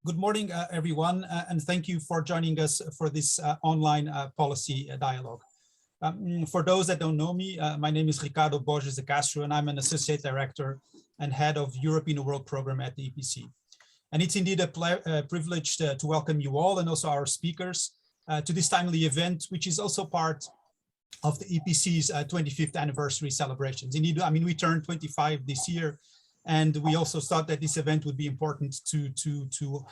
Good morning, everyone, and thank you for joining us for this online policy dialogue. For those that don't know me, my name is Ricardo Borges de Castro, and I'm an Associate Director and Head of European World Program at the EPC. And it's indeed a privilege to welcome you all and also our speakers to this timely event, which is also part of the EPC's 25th anniversary celebrations. Indeed, I mean, we turned 25 this year, and we also thought that this event would be important to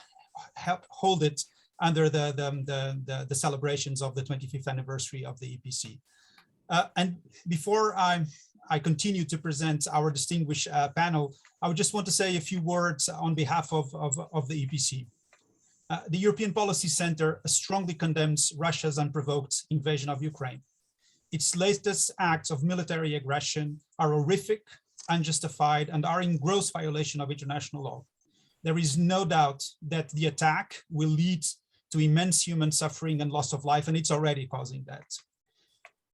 help hold it under the celebrations of the 25th anniversary of the EPC. And before I continue to present our distinguished panel, I would just want to say a few words on behalf of the EPC. The European Policy Center strongly condemns Russia's unprovoked invasion of Ukraine. Its latest acts of military aggression are horrific, unjustified, and are in gross violation of international law. There is no doubt that the attack will lead to immense human suffering and loss of life, and it's already causing that.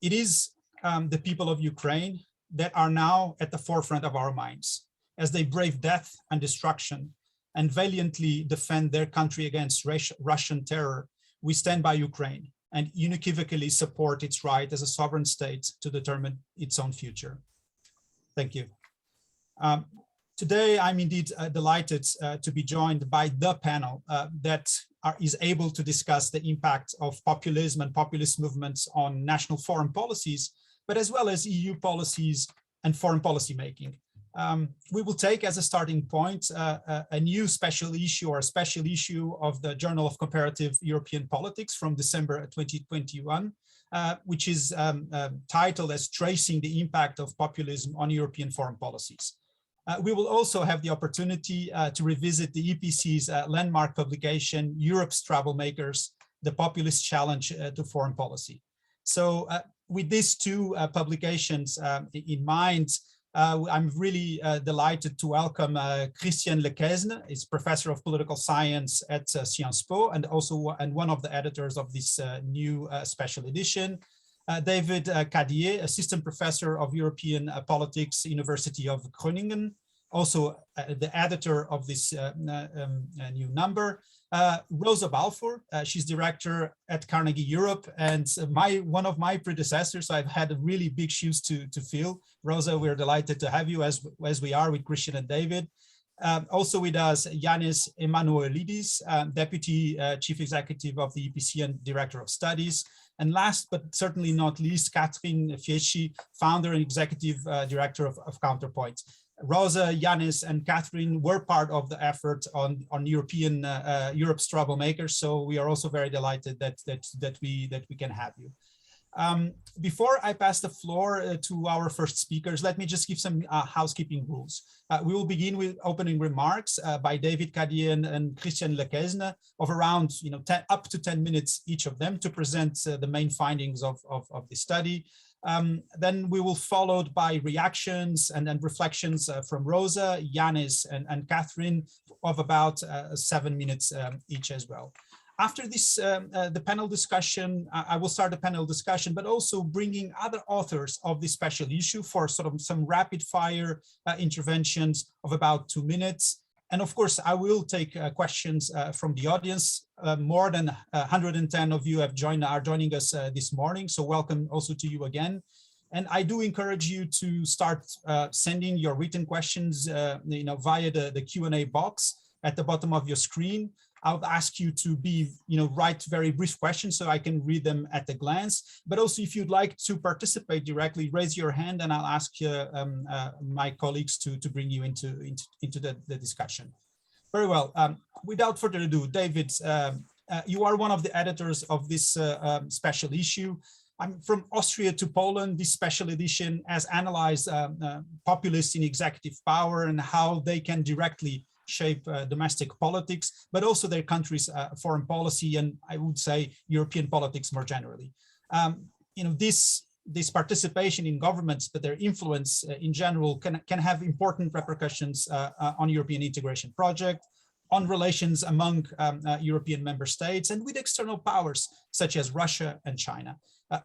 It is the people of Ukraine that are now at the forefront of our minds as they brave death and destruction and valiantly defend their country against Russian terror. We stand by Ukraine and unequivocally support its right as a sovereign state to determine its own future. Thank you. Today, I'm indeed delighted to be joined by the panel that is able to discuss the impact of populism and populist movements on national foreign policies, but as well as EU policies and foreign policy making. We will take as a starting point a new special issue or a special issue of the Journal of Comparative European Politics from December 2021, which is titled as Tracing the Impact of Populism on European Foreign Policies. We will also have the opportunity to revisit the EPC's landmark publication, Europe's Troublemakers, the Populist Challenge to Foreign Policy. So with these two publications in mind, I'm really delighted to welcome Lequesne. He's professor of political science at Sciences Po and one of the editors of this new special edition. David Cadier, assistant professor of European politics, University of Groningen, also the editor of this new number. Rosa Balfour, she's director at Carnegie Europe, and one of my predecessors. So I've had really big shoes to fill. Rosa, we're delighted to have you as we are with Christian and David. Also with us, Janis Emmanouilidis, Deputy Chief Executive of the EPC and Director of Studies. And last but certainly not least, Fieschi, Founder and Executive Director of Counterpoint. Rosa, Janis, and Catherine were part of the effort on Europe's Troublemakers, so we are also very delighted that we can have you. Before I pass the floor to our first speakers, let me just give some housekeeping rules. We will begin with opening remarks by David Cadier and Christian Lequesne of around up to 10 minutes each of them to present the main findings of the study. Then we will followed by reactions and then reflections from Rosa, Janis, and Catherine of about 7 minutes each as well. After this, the panel discussion, I will start the panel discussion, but also bringing other authors of this special issue for sort of some rapid fire interventions of about 2 minutes. And of course, I will take questions from the audience. More than 110 of you are joining us this morning. So welcome also to you again. And I do encourage you to start sending your written questions via the Q&A box at the bottom of your screen. I'll ask you to write very brief questions so I can read them at a glance. But also, if you'd like to participate directly, raise your hand and I'll ask my colleagues to bring you into the discussion. Very well. Without further ado, David, you are one of the editors of this special issue. I'm from Austria to Poland. This special edition has analyzed populists in executive power and how they can directly shape domestic politics, but also their country's foreign policy, and I would say European politics more generally. This participation in governments, but their influence in general can have important repercussions on European integration project, on relations among European member states, and with external powers such as Russia and China.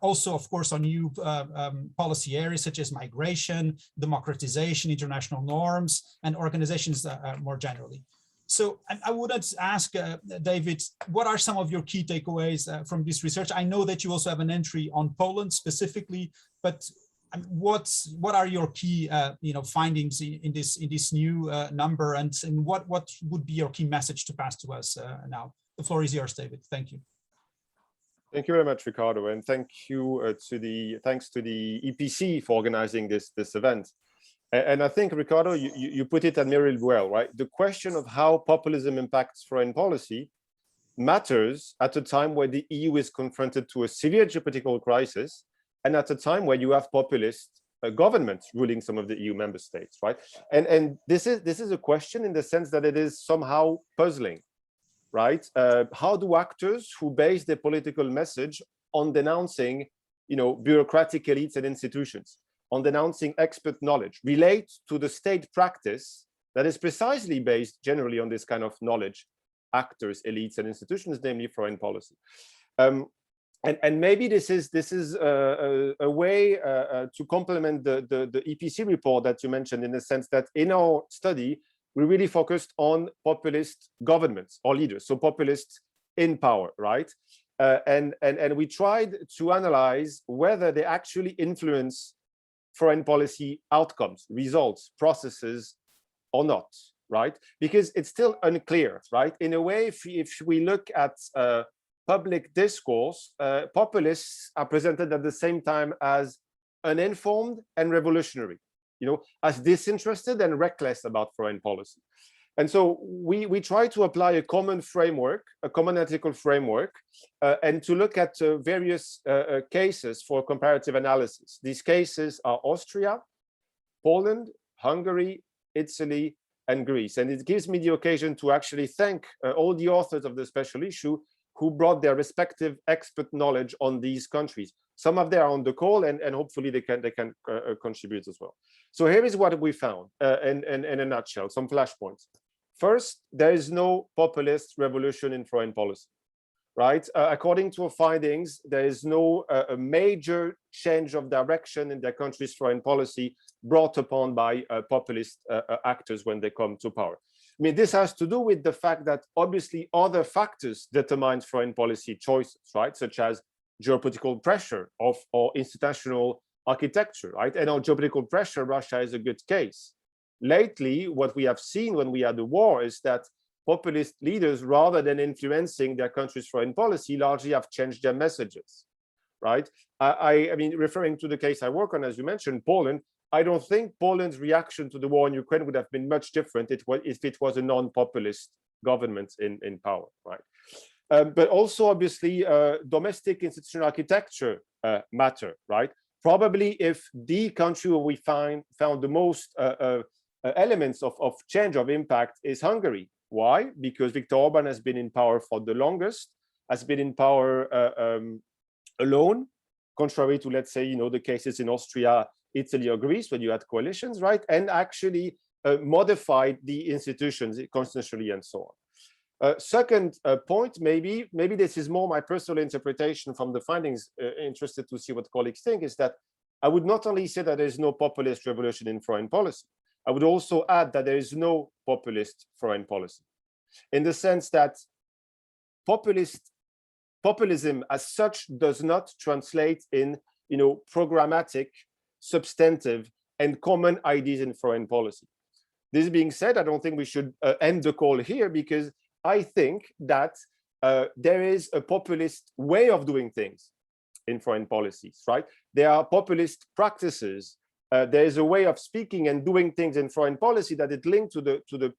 Also, of course, on new policy areas such as migration, democratization, international norms, and organizations more generally. So I would ask, David, what are some of your key takeaways from this research? I know that you also have an entry on Poland specifically, but what are your key findings in this new number, and what would be your key message to pass to us now? The floor is yours, David. Thank you. Thank you very much, Ricardo, and thanks to the EPC for organizing this event. And I think, Ricardo, you put it admirably well, right? The question of how populism impacts foreign policy matters at a time where the EU is confronted to a severe geopolitical crisis, and at a time where you have populist governments ruling some of the EU member states, right? And this is a question in the sense that it is somehow puzzling, right? How do actors who base their political message on denouncing, bureaucratic elites and institutions, on denouncing expert knowledge, relate to the state practice that is precisely based generally on this kind of knowledge, actors, elites, and institutions, namely foreign policy. And maybe this is a way to complement the EPC report that you mentioned, in the sense that in our study, we really focused on populist governments or leaders, so populists in power, right? And we tried to analyze whether they actually influence foreign policy outcomes, results, processes, or not, right? Because it's still unclear, right? In a way, if we look at public discourse, populists are presented at the same time as uninformed and revolutionary, as disinterested and reckless about foreign policy. And so we try to apply a common framework, a common ethical framework, and to look at various cases for comparative analysis. These cases are Austria, Poland, Hungary, Italy, and Greece. And it gives me the occasion to actually thank all the authors of the special issue who brought their respective expert knowledge on these countries. Some of them are on the call, and hopefully they can contribute as well. So here is what we found in a nutshell, some flashpoints. First, there is no populist revolution in foreign policy, right? According to our findings, there is no a major change of direction in their country's foreign policy brought upon by populist actors when they come to power. I mean, this has to do with the fact that obviously other factors determine foreign policy choices, right? Such as geopolitical pressure or institutional architecture, right? And on geopolitical pressure, Russia is a good case. Lately, what we have seen when we had the war is that populist leaders, rather than influencing their country's foreign policy, largely have changed their messages, right? I mean, referring to the case I work on, as you mentioned, Poland, I don't think Poland's reaction to the war in Ukraine would have been much different if it was a non-populist government in power, right? But also, obviously, domestic institutional architecture matter, right? Probably if the country where we found the most elements of change, of impact, is Hungary. Why? Because Viktor Orban has been in power for the longest, has been in power alone, contrary to, let's say, the cases in Austria, Italy, or Greece, when you had coalitions, right? And actually modified the institutions constitutionally and so on. Second point, maybe this is more my personal interpretation from the findings, interested to see what colleagues think, is that I would not only say that there is no populist revolution in foreign policy, I would also add that there is no populist foreign policy, in the sense that populism as such does not translate in programmatic, substantive, and common ideas in foreign policy. This being said, I don't think we should end the call here, because I think that there is a populist way of doing things in foreign policies, right? There are populist practices. There is a way of speaking and doing things in foreign policy that is linked to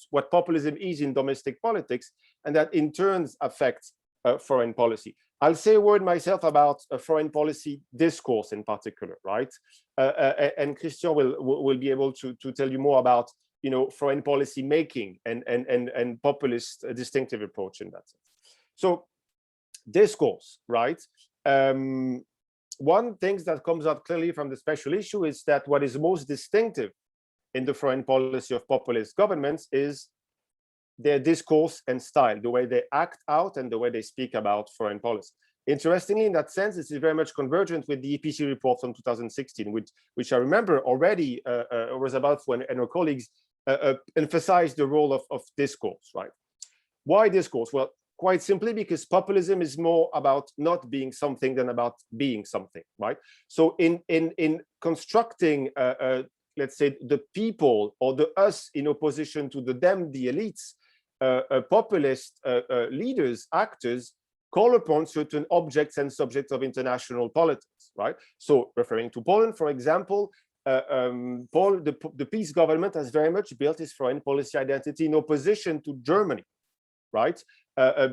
what populism is in domestic politics, and that in turn affects foreign policy. I'll say a word myself about a foreign policy discourse in particular, right? And Christian will be able to tell you more about foreign policy making and populist distinctive approach in that sense. So discourse, right? One thing that comes out clearly from the special issue is that what is most distinctive in the foreign policy of populist governments is their discourse and style, the way they act out and the way they speak about foreign policy. Interestingly, in that sense, this is very much convergent with the EPC report from 2016, which I remember already Rosa, Balfour and her colleagues emphasize the role of discourse, right? Why discourse? Well, quite simply because populism is more about not being something than about being something, right? So in constructing, let's say, the people or the us in opposition to the them, the elites, populist leaders, actors, call upon certain objects and subjects of international politics, right? So referring to Poland, for example, the peace government has very much built its foreign policy identity in opposition to Germany, right?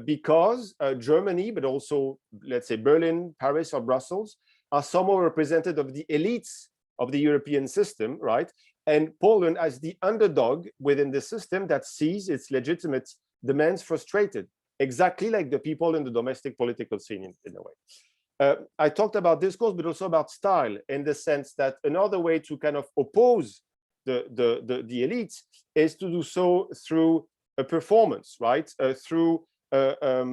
Because Germany, but also, let's say, Berlin, Paris, or Brussels, are somehow representative of the elites of the European system, right? And Poland as the underdog within the system that sees its legitimate demands frustrated, exactly like the people in the domestic political scene in a way. I talked about discourse, but also about style, in the sense that another way to kind of oppose the elites is to do so through a performance, right? Through a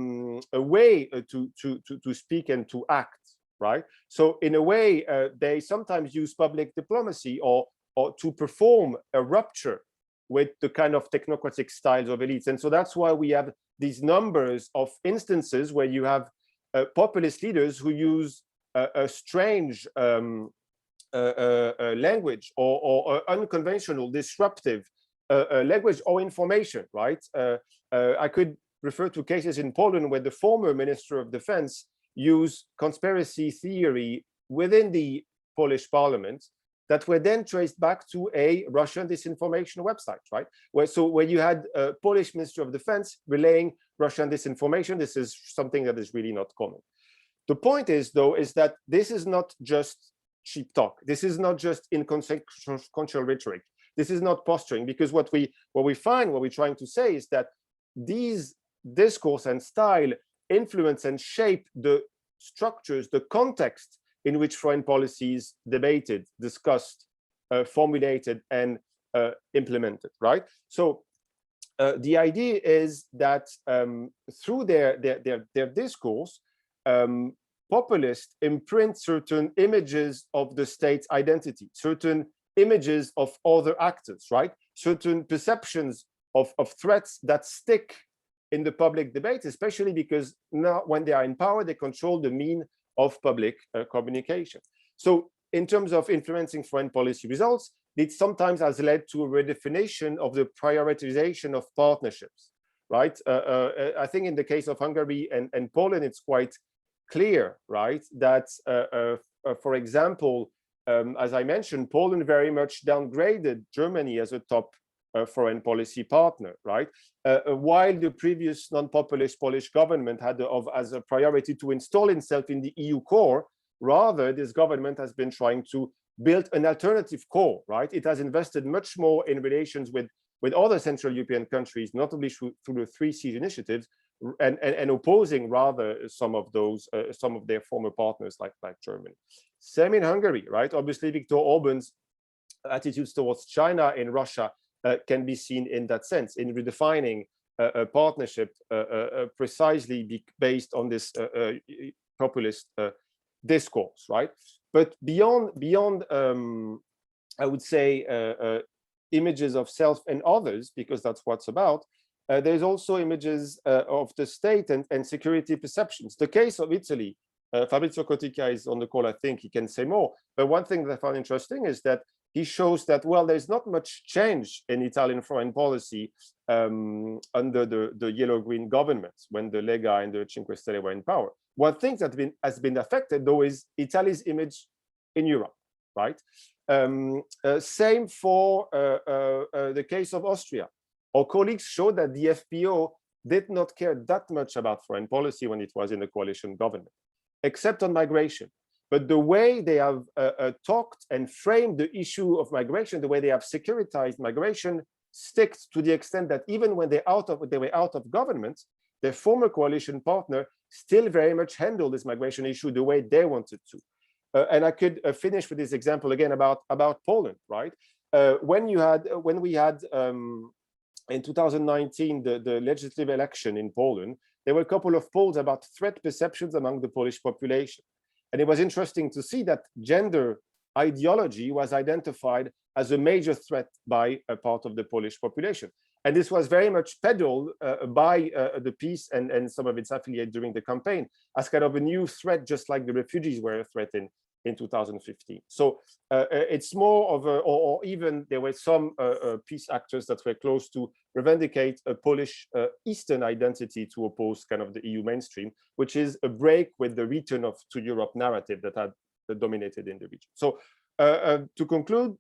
way to speak and to act, right? So in a way, they sometimes use public diplomacy or to perform a rupture with the kind of technocratic styles of elites. And so that's why we have these numbers of instances where you have populist leaders who use a strange language or unconventional, disruptive language or information, right? I could refer to cases in Poland where the former Minister of Defense used conspiracy theory within the Polish parliament that were then traced back to a Russian disinformation website, right? Where you had a Polish Minister of Defense relaying Russian disinformation. This is something that is really not common. The point is, though, is that this is not just cheap talk. This is not just inconsequential rhetoric. This is not posturing, because what we're trying to say is that these discourse and style influence and shape the structures, the context in which foreign policy is debated, discussed, formulated, and implemented, right? So the idea is that through their discourse, populists imprint certain images of the state's identity, certain images of other actors, right? Certain perceptions of threats that stick in the public debate, especially because now when they are in power, they control the mean of public communication. So in terms of influencing foreign policy results, it sometimes has led to a redefinition of the prioritization of partnerships, right? I think in the case of Hungary and Poland, it's quite clear, right? That, for example, as I mentioned, Poland very much downgraded Germany as a top foreign policy partner, right? While the previous non-populist Polish government had as a priority to install itself in the EU core, rather this government has been trying to build an alternative core, right? It has invested much more in relations with other Central European countries, notably through the 3 Siege initiatives, and opposing rather some of their former partners like Germany. Same in Hungary, right? Obviously, Viktor Orban's attitudes towards China and Russia can be seen in that sense, in redefining a partnership precisely based on this populist discourse, right? But beyond I would say, images of self and others, because that's what's about, there's also images of the state and security perceptions. The case of Italy, Fabrizio Cotica is on the call, I think he can say more. But one thing that I found interesting is that he shows that, well, there's not much change in Italian foreign policy under the yellow-green governments when the Lega and the Cinque Stelle were in power. One thing that has been affected, though, is Italy's image in Europe, right? Same for the case of Austria. Our colleagues showed that the FPO did not care that much about foreign policy when it was in the coalition government, except on migration. But the way they have talked and framed the issue of migration, the way they have securitized migration, sticks to the extent that even when they were out of government, their former coalition partner still very much handled this migration issue the way they wanted to. And I could finish with this example again about Poland, right? When we had in 2019 the legislative election in Poland, there were a couple of polls about threat perceptions among the Polish population. And it was interesting to see that gender ideology was identified as a major threat by a part of the Polish population. And this was very much peddled by the PiS and some of its affiliates during the campaign as kind of a new threat, just like the refugees were a threat in 2015. So it's more of a, or even there were some PiS actors that were close to reivindicate a Polish Eastern identity to oppose kind of the EU mainstream, which is a break with the return to Europe narrative that had dominated in the region. So to conclude,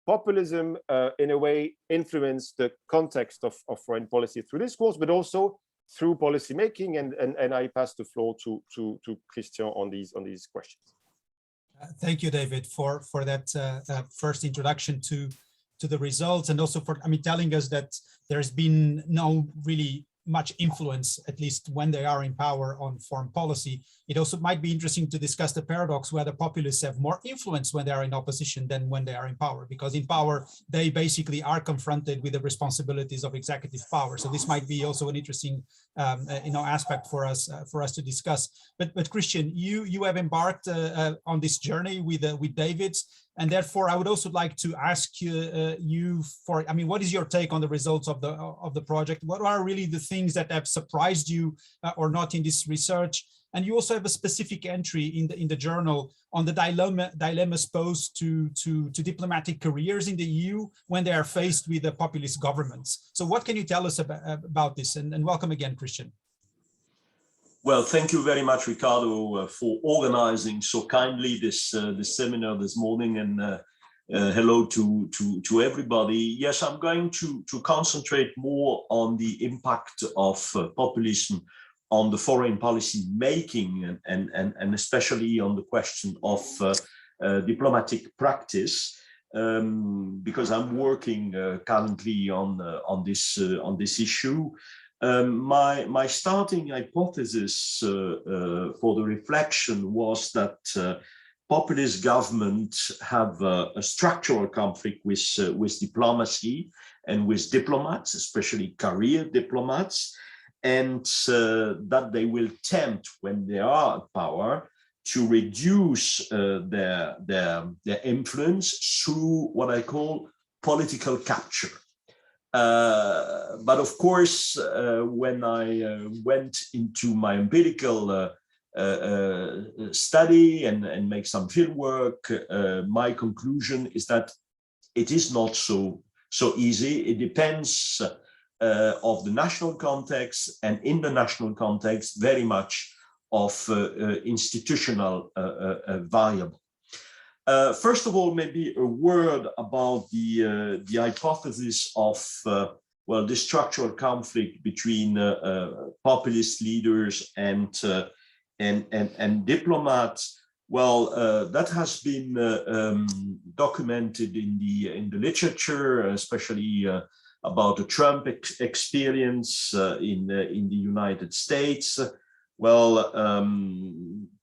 populism in a way influenced the context of foreign policy through discourse, but also through policy making. And I pass the floor to Christian on these questions. Thank you, David, for that first introduction to the results, and also for telling us that there's been no really much influence, at least when they are in power, on foreign policy. It also might be interesting to discuss the paradox whether populists have more influence when they are in opposition than when they are in power, because in power, they basically are confronted with the responsibilities of executive power. So this might be also an interesting aspect for us to discuss. But Christian, you have embarked on this journey with David. And therefore, I would also like to ask you for, what is your take on the results of the project? What are really the things that have surprised you or not in this research? And you also have a specific entry in the journal on the dilemmas posed to diplomatic careers in the EU when they are faced with the populist governments. So what can you tell us about this? And welcome again, Christian. Well, thank you very much, Ricardo, for organizing so kindly this seminar this morning, and hello to everybody. Yes, I'm going to concentrate more on the impact of populism on the foreign policy making, and especially on the question of diplomatic practice, because I'm working currently on this issue. My starting hypothesis for the reflection was that populist governments have a structural conflict with diplomacy and with diplomats, especially career diplomats, and that they will tempt, when they are at power, to reduce their influence through what I call political capture. But of course, when I went into my empirical study and make some field work, my conclusion is that it is not so easy. It depends of the national context, and in the national context, very much of institutional variable. First of all, maybe a word about the hypothesis of the structural conflict between populist leaders and diplomats. Well, that has been documented in the literature, especially about the Trump experience in the United States. Well,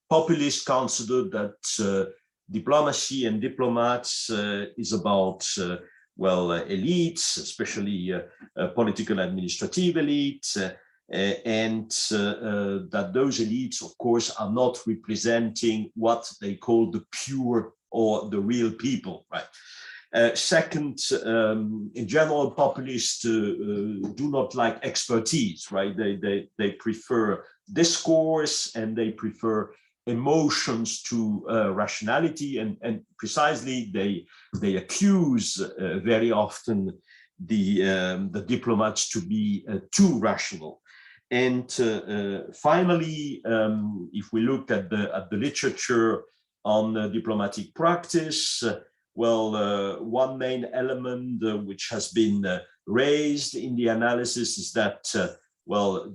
populists consider that diplomacy and diplomats is about, elites, especially political administrative elites, and that those elites, of course, are not representing what they call the pure or the real people, right? Second, in general, populists do not like expertise, right? They prefer discourse, and they prefer emotions to rationality, and precisely they accuse very often the diplomats to be too rational. And finally, if we look at the literature on diplomatic practice, one main element which has been raised in the analysis is that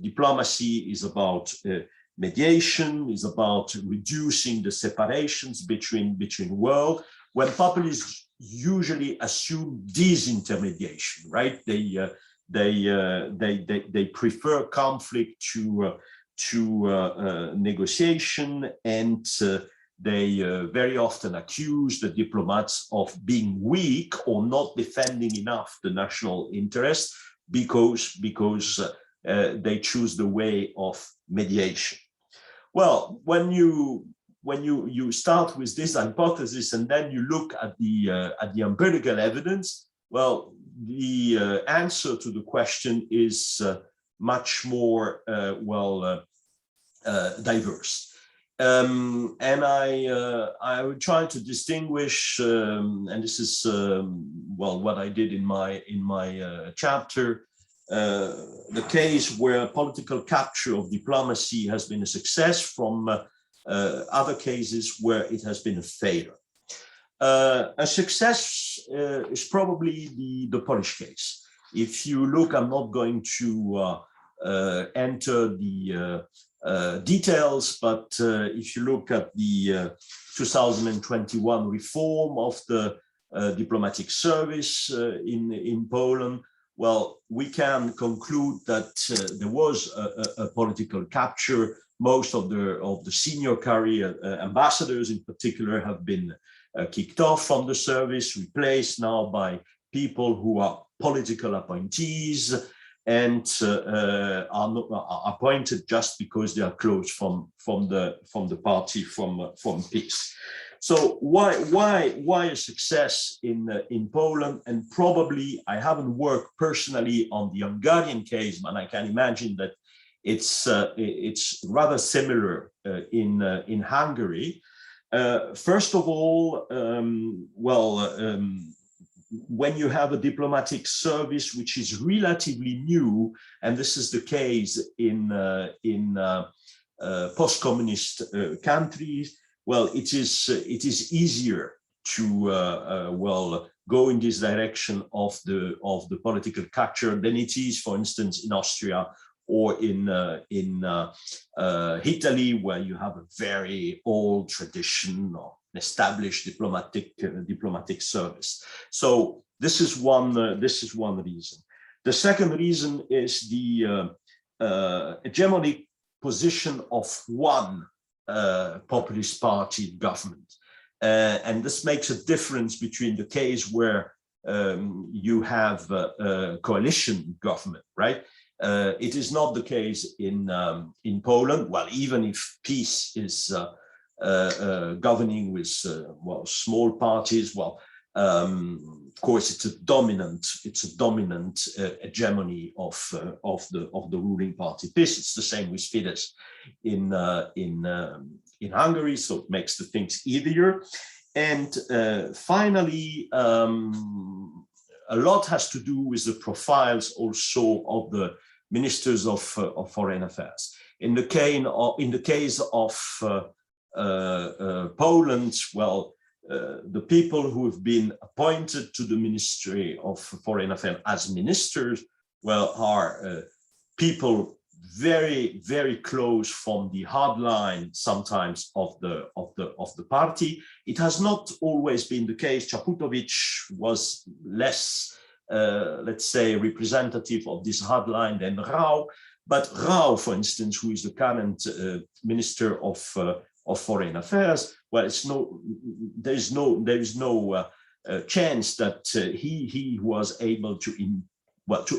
diplomacy is about mediation, is about reducing the separations between world, when populists usually assume disintermediation, right? They prefer conflict to negotiation, and they very often accuse the diplomats of being weak or not defending enough the national interest because they choose the way of mediation. Well, when you when you start with this hypothesis and then you look at the empirical evidence, well, the answer to the question is much more diverse. And I would try to distinguish, and this is what I did in my chapter, the case where political capture of diplomacy has been a success from other cases where it has been a failure. A success is probably the Polish case. If you look, I'm not going to enter the details, but if you look at the 2021 reform of the diplomatic service in Poland, well, we can conclude that there was a political capture. Most of the senior career ambassadors in particular have been kicked off from the service, replaced now by people who are political appointees and are appointed just because they are close from the party from peace. So why a success in Poland? And probably I haven't worked personally on the Hungarian case, but I can imagine that it's rather similar in Hungary. First of all, when you have a diplomatic service which is relatively new, and this is the case in post-communist countries, well, it is easier to go in this direction of the political capture than it is, for instance, in Austria or in Italy, where you have a very old tradition of established diplomatic service. So this is one reason. The second reason is the hegemonic position of one populist party government, and this makes a difference between the case where you have a coalition government, right? It is not the case in Poland. Well, even if PiS is governing with small parties, of course it's a dominant hegemony of the ruling party PiS. It's the same with Fidesz in Hungary, so it makes the things easier. And finally, a lot has to do with the profiles also of the ministers of foreign affairs. In the case of Poland, well, the people who have been appointed to the Ministry of Foreign Affairs as ministers, well, are people very, very close from the hard line sometimes of the party. It has not always been the case. Czaputowicz was less, let's say, representative of this hard line than Rau. But Rau, for instance, who is the current Minister of Foreign Affairs, well, there is no chance that he was able to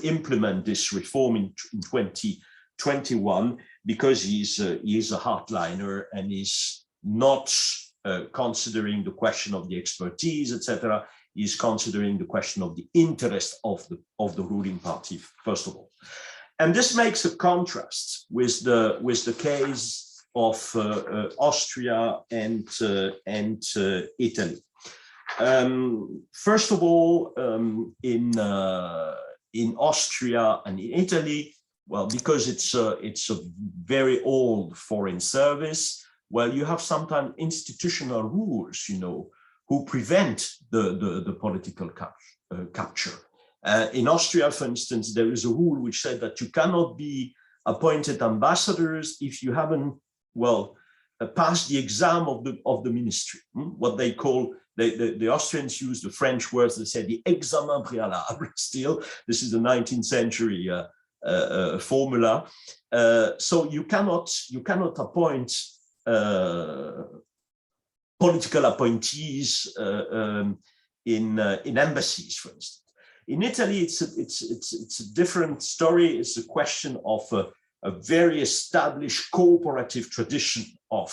implement this reform in 2021, because he's a hardliner and is not considering the question of the expertise, etc. He's considering the question of the interest of the ruling party, first of all. And this makes a contrast with the case of Austria and Italy. First of all, in Austria and in Italy, well, because it's a very old foreign service, well, you have sometimes institutional rules, who prevent the political capture. In Austria, for instance, there is a rule which said that you cannot be appointed ambassadors if you haven't, passed the exam of the ministry. What they call, the Austrians use the French words, they say the examen préalable still. This is the 19th century formula. So you cannot appoint political appointees in embassies, for instance. In Italy, it's a different story. It's a question of a very established cooperative tradition of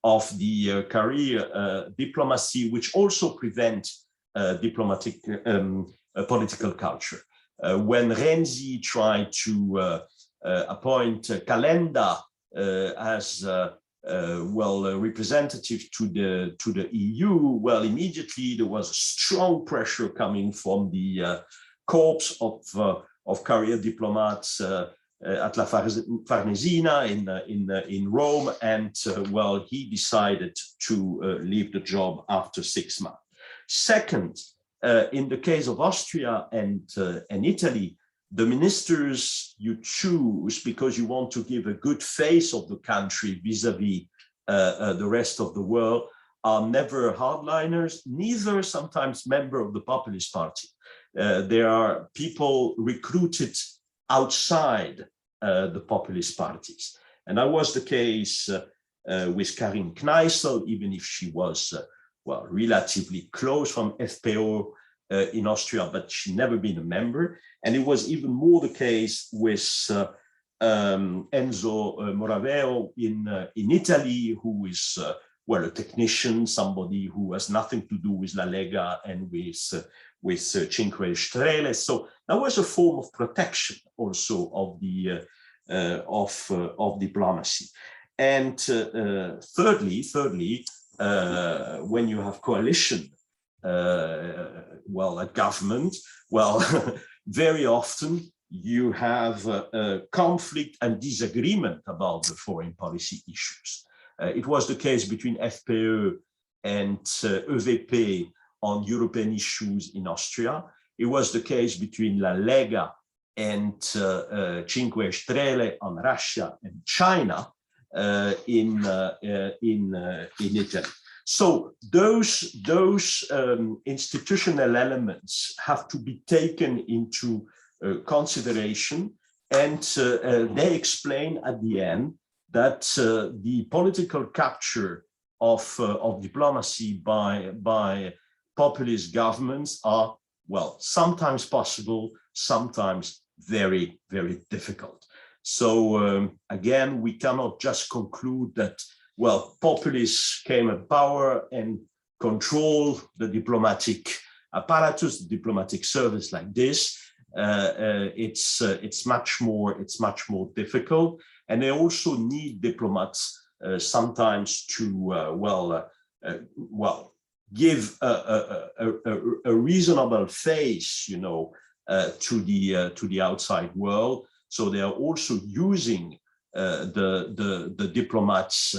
of the career diplomacy, which also prevent diplomatic political culture. When Renzi tried to appoint Calenda as representative to the EU, well, immediately there was a strong pressure coming from the corps of career diplomats at La Farnesina in Rome, and well, he decided to leave the job after 6 months. Second, in the case of Austria and Italy, the ministers you choose because you want to give a good face of the country vis-a-vis the rest of the world are never hardliners, neither sometimes member of the Populist Party. There are people recruited outside the populist parties. And that was the case with Karin Kneißl, even if she was, well, relatively close from FPO in Austria, but she never been a member. And it was even more the case with Enzo Moraveo in Italy, who is, well, a technician, somebody who has nothing to do with La Lega and with Cinque Stelle. So that was a form of protection also of the of diplomacy. And thirdly, when you have coalition, well, at government, well, very often you have conflict and disagreement about the foreign policy issues. It was the case between FPÖ and ÖVP on European issues in Austria. It was the case between La Lega and Cinque Stelle on Russia and China in Italy. So those institutional elements have to be taken into consideration, and they explain at the end that the political capture of diplomacy by populist governments are, well, sometimes possible, sometimes very, very difficult. So again, we cannot just conclude that, well, populists came at power and control the diplomatic apparatus, the diplomatic service like this. It's much more difficult, and they also need diplomats sometimes to give a reasonable face, you know, to the outside world. So they are also using the diplomats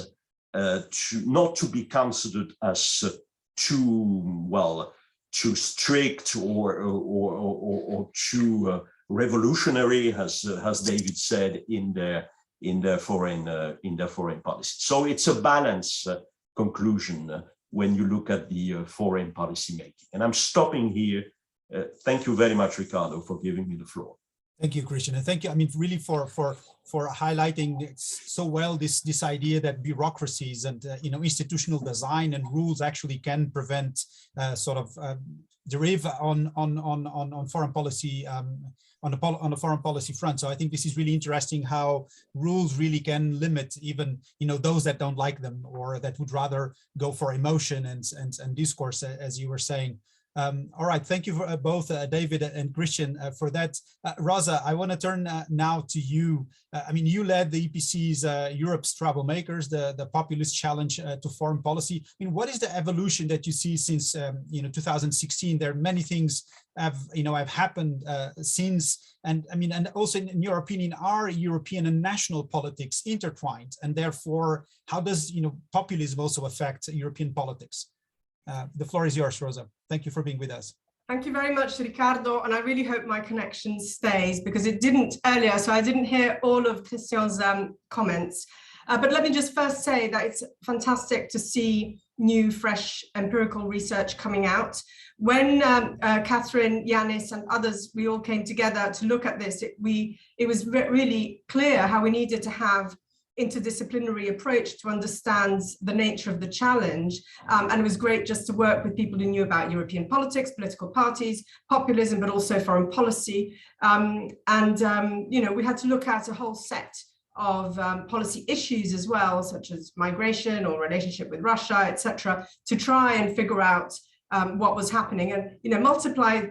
not to be considered as too strict or too revolutionary, as David said in their foreign policy. So it's a balanced conclusion when you look at the foreign policy making. And I'm stopping here. Thank you very much, Ricardo, for giving me the floor. Thank you, Christian, and thank you. I mean, really for highlighting so well this idea that bureaucracies and institutional design and rules actually can prevent derive on foreign policy on the foreign policy front. So I think this is really interesting how rules really can limit even those that don't like them or that would rather go for emotion and discourse, as you were saying. All right, thank you for both David and Christian for that. Rosa, I want to turn now to you. I mean, you led the EPC's Europe's Troublemakers, the populist challenge to foreign policy. I mean, what is the evolution that you see since 2016? There are many things have happened since, and I mean, and also in your opinion, are European and national politics intertwined, and therefore, how does populism also affect European politics? The floor is yours, Rosa. Thank you for being with us. Thank you very much, Ricardo, and I really hope my connection stays because it didn't earlier, so I didn't hear all of Christian's comments. But let me just first say that it's fantastic to see new, fresh empirical research coming out. When Catherine, Janis, and others, we all came together to look at this, it was really clear how we needed to have interdisciplinary approach to understand the nature of the challenge, and it was great just to work with people who knew about European politics, political parties, populism, but also foreign policy. We had to look at a whole set of policy issues as well, such as migration or relationship with Russia, etc., to try and figure out what was happening, and multiply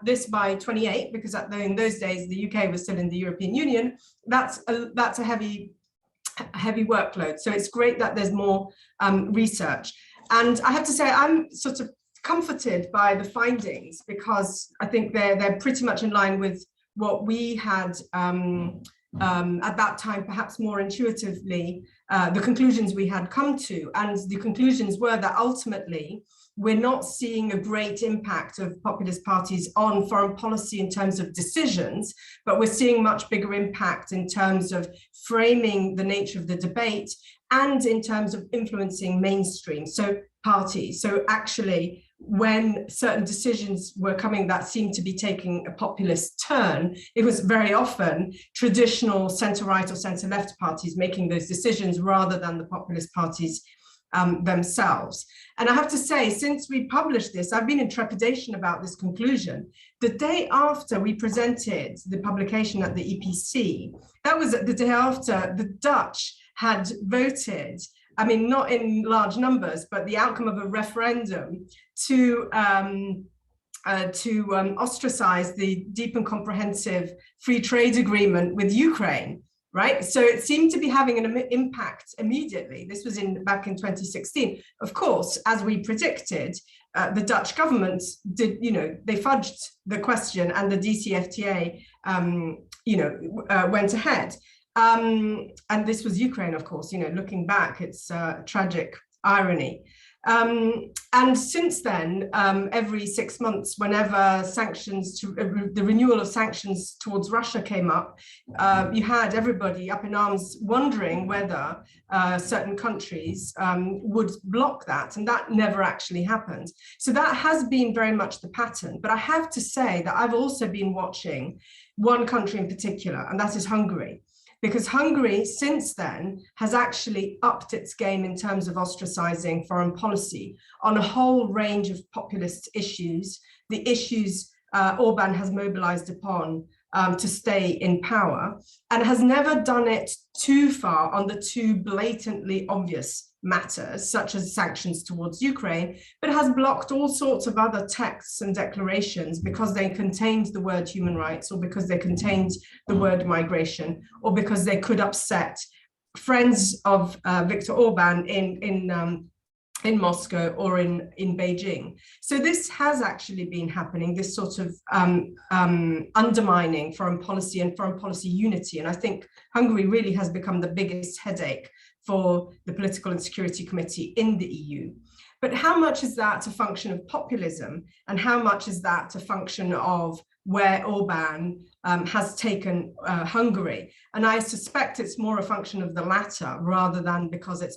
this by 28, because in those days the UK was still in the European Union. That's a heavy workload. So it's great that there's more research, and I have to say I'm sort of comforted by the findings, because I think they're pretty much in line with what we had at that time, perhaps more intuitively, the conclusions we had come to. And the conclusions were that ultimately we're not seeing a great impact of populist parties on foreign policy in terms of decisions, but we're seeing much bigger impact in terms of framing the nature of the debate and in terms of influencing mainstream, so parties. So actually, when certain decisions were coming that seemed to be taking a populist turn, it was very often traditional centre-right or centre-left parties making those decisions rather than the populist parties themselves. And I have to say, since we published this, I've been in trepidation about this conclusion. The day after we presented the publication at the EPC, that was the day after the Dutch had voted, I mean, not in large numbers, but the outcome of a referendum to ostracize the deep and comprehensive free trade agreement with Ukraine. Right, so it seemed to be having an impact immediately. This was back in 2016. Of course, as we predicted, the Dutch government did, they fudged the question, and the DCFTA, went ahead. And this was Ukraine, of course. Looking back, it's a tragic irony. And since then, every 6 months, whenever the renewal of sanctions towards Russia came up, you had everybody up in arms wondering whether certain countries would block that, and that never actually happened. So that has been very much the pattern. But I have to say that I've also been watching one country in particular, and that is Hungary. Because Hungary, since then, has actually upped its game in terms of ostracizing foreign policy on a whole range of populist issues, the issues Orban has mobilized upon to stay in power, and has never done it too far on the two blatantly obvious matters, such as sanctions towards Ukraine, but has blocked all sorts of other texts and declarations because they contained the word human rights, or because they contained the word migration, or because they could upset friends of Viktor Orban in Moscow or in Beijing. So this has actually been happening, this sort of undermining foreign policy and foreign policy unity. And I think Hungary really has become the biggest headache for the Political and Security Committee in the EU. But how much is that a function of populism, and how much is that a function of where Orban has taken Hungary? And I suspect it's more a function of the latter rather than because of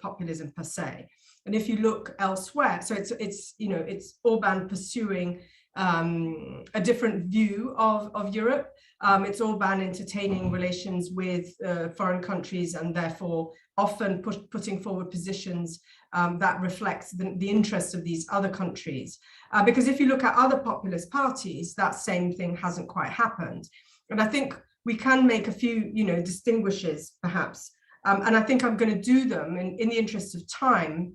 populism per se. And if you look elsewhere, so it's Orban pursuing a different view of Europe. It's Orban entertaining relations with foreign countries, and therefore often putting forward positions that reflect the interests of these other countries. Because if you look at other populist parties, that same thing hasn't quite happened. And I think we can make a few distinguishes perhaps. And I think I'm going to do them in the interest of time.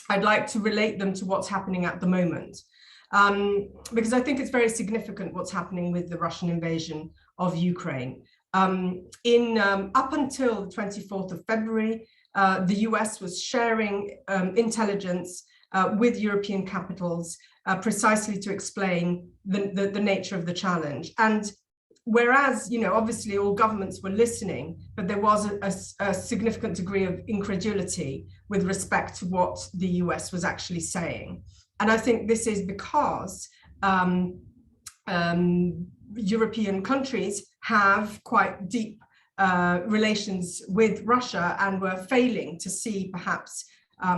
I'd like to relate them to what's happening at the moment. Because I think it's very significant what's happening with the Russian invasion of Ukraine. Up until the 24th of February, the US was sharing intelligence with European capitals precisely to explain the nature of the challenge. And whereas, obviously all governments were listening, but there was a significant degree of incredulity with respect to what the US was actually saying. And I think this is because European countries have quite deep relations with Russia, and were failing to see perhaps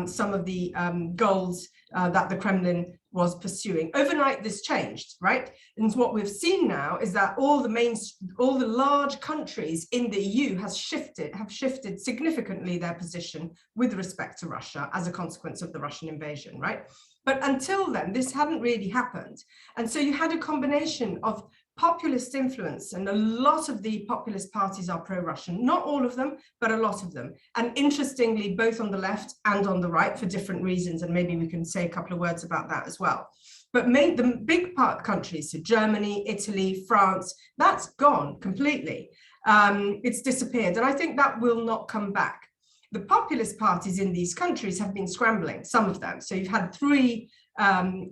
some of the goals that the Kremlin was pursuing. Overnight, this changed, right? And what we've seen now is that all the large countries in the EU have shifted significantly their position with respect to Russia as a consequence of the Russian invasion, right? But until then, this hadn't really happened. And so you had a combination of populist influence, and a lot of the populist parties are pro-Russian, not all of them, but a lot of them. And interestingly, both on the left and on the right for different reasons, and maybe we can say a couple of words about that as well. But the big part countries, so Germany, Italy, France, that's gone completely. It's disappeared, and I think that will not come back. The populist parties in these countries have been scrambling, some of them. So you've had 3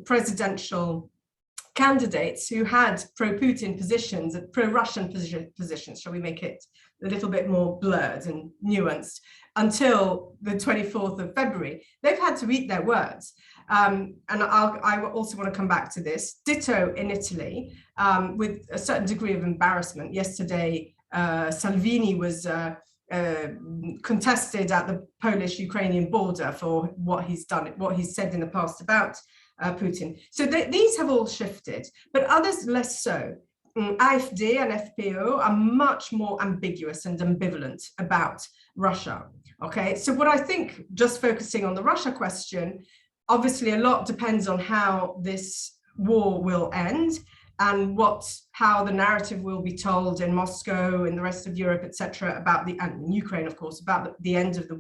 presidential candidates who had pro-Putin positions, pro-Russian positions, shall we make it a little bit more blurred and nuanced, until the 24th of February. They've had to eat their words. And I also want to come back to this. Ditto in Italy, with a certain degree of embarrassment. Yesterday, Salvini was contested at the Polish-Ukrainian border for what he's done, what he's said in the past about Putin. So these have all shifted, but others less so. AfD and FPÖ are much more ambiguous and ambivalent about Russia. Okay, so what I think, just focusing on the Russia question, obviously a lot depends on how this war will end and how the narrative will be told in Moscow, in the rest of Europe, etc., about and Ukraine, of course, about the end of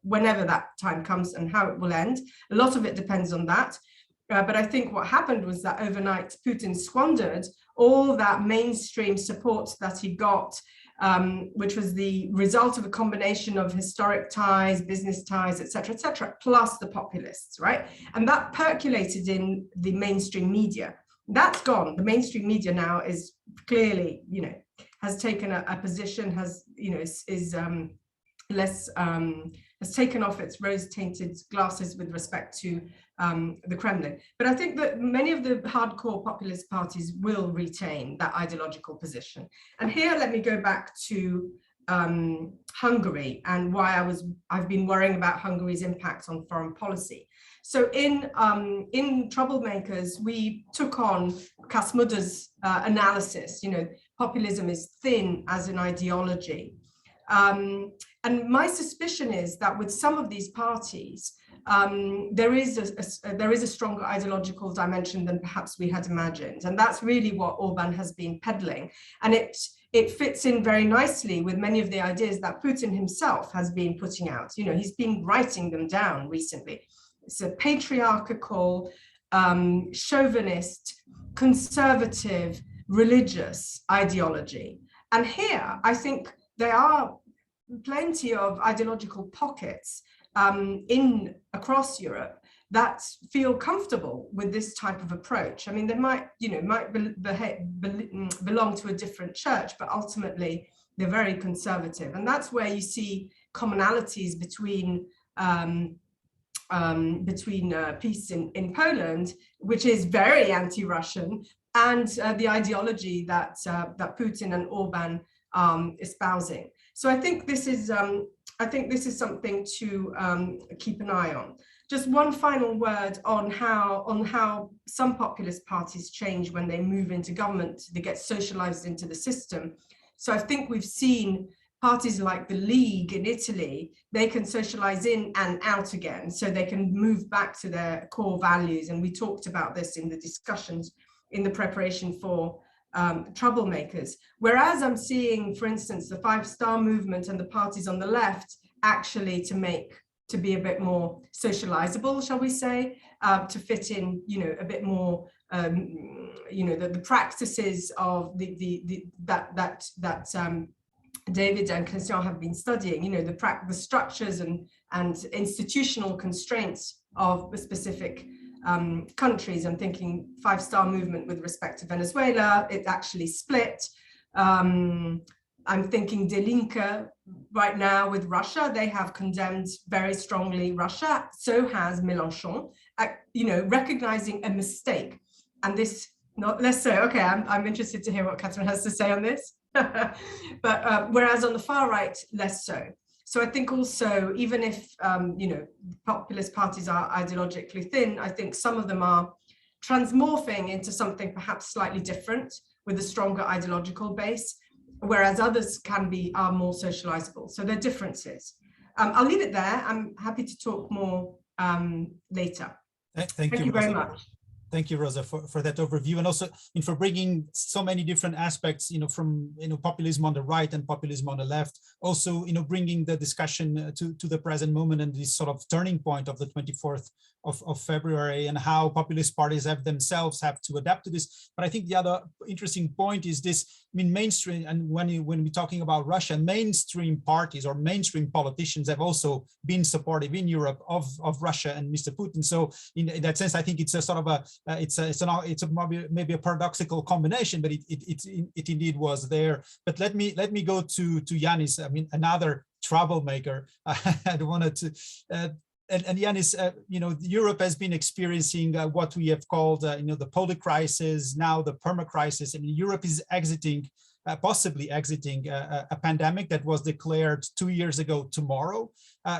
whenever that time comes and how it will end. A lot of it depends on that. But I think what happened was that overnight Putin squandered all that mainstream support that he got, which was the result of a combination of historic ties, business ties, etc., plus the populists, right? And that percolated in the mainstream media. That's gone. The mainstream media now is clearly, has taken a position, has taken off its rose-tainted glasses with respect to the Kremlin. But I think that many of the hardcore populist parties will retain that ideological position. And here, let me go back to Hungary and why I've been worrying about Hungary's impact on foreign policy. So in Troublemakers, we took on Kasmudder's analysis. Populism is thin as an ideology. And my suspicion is that with some of these parties, there is a stronger ideological dimension than perhaps we had imagined. And that's really what Orban has been peddling. And it fits in very nicely with many of the ideas that Putin himself has been putting out. He's been writing them down recently. It's a patriarchal, chauvinist, conservative, religious ideology. And here, I think there are plenty of ideological pockets across Europe that feel comfortable with this type of approach. I mean, they might belong to a different church, but ultimately they're very conservative. And that's where you see commonalities between peace in Poland, which is very anti-Russian, and the ideology that Putin and Orban espousing. So I think this is something to keep an eye on. Just one final word on how some populist parties change when they move into government. They get socialized into the system. So I think we've seen parties like the League in Italy, they can socialize in and out again, so they can move back to their core values. And we talked about this in the discussions in the preparation for Troublemakers. Whereas I'm seeing, for instance, the Five Star Movement and the parties on the left actually to be a bit more socializable, shall we say, to fit in, a bit more, the practices of that David and Christian have been studying, the structures and institutional constraints of specific countries. I'm thinking Five Star Movement with respect to Venezuela, it actually split. I'm thinking De Linke right now with Russia, they have condemned very strongly Russia, so has Mélenchon, recognizing a mistake. And this, not less so, okay, I'm interested to hear what Catherine has to say on this. But whereas on the far right, less so. So I think also, even if, populist parties are ideologically thin, I think some of them are transmorphing into something perhaps slightly different with a stronger ideological base, whereas others are more socializable. So there are differences. I'll leave it there. I'm happy to talk more later. Thank you very much. Thank you, Rosa, for that overview, and also for bringing so many different aspects, from populism on the right and populism on the left. Also, bringing the discussion to the present moment and this sort of turning point of the 24th of February, and how populist parties themselves have to adapt to this. But I think the other interesting point is this. Mainstream, and when we're talking about Russia, mainstream parties or mainstream politicians have also been supportive in Europe of Russia and Mr. Putin. So in that sense, I think it's a sort of maybe a paradoxical combination, but it indeed was there. But let me go to Janis. Another troublemaker. I wanted to. And Janis, Europe has been experiencing what we have called, the poly crisis, now the perma crisis. Europe is possibly exiting a pandemic that was declared 2 years ago tomorrow.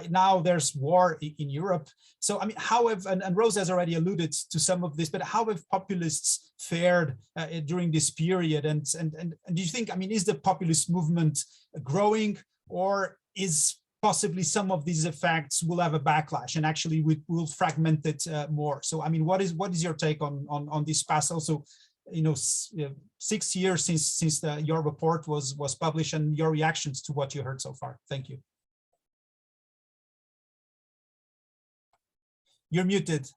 Now there's war in Europe. So, how have, and Rosa has already alluded to some of this, but how have populists fared during this period? And do you think, is the populist movement growing, or is possibly some of these effects will have a backlash and actually will fragment it more? So, what is your take on this past also, 6 years since your report was published, and your reactions to what you heard so far? Thank you. You're muted,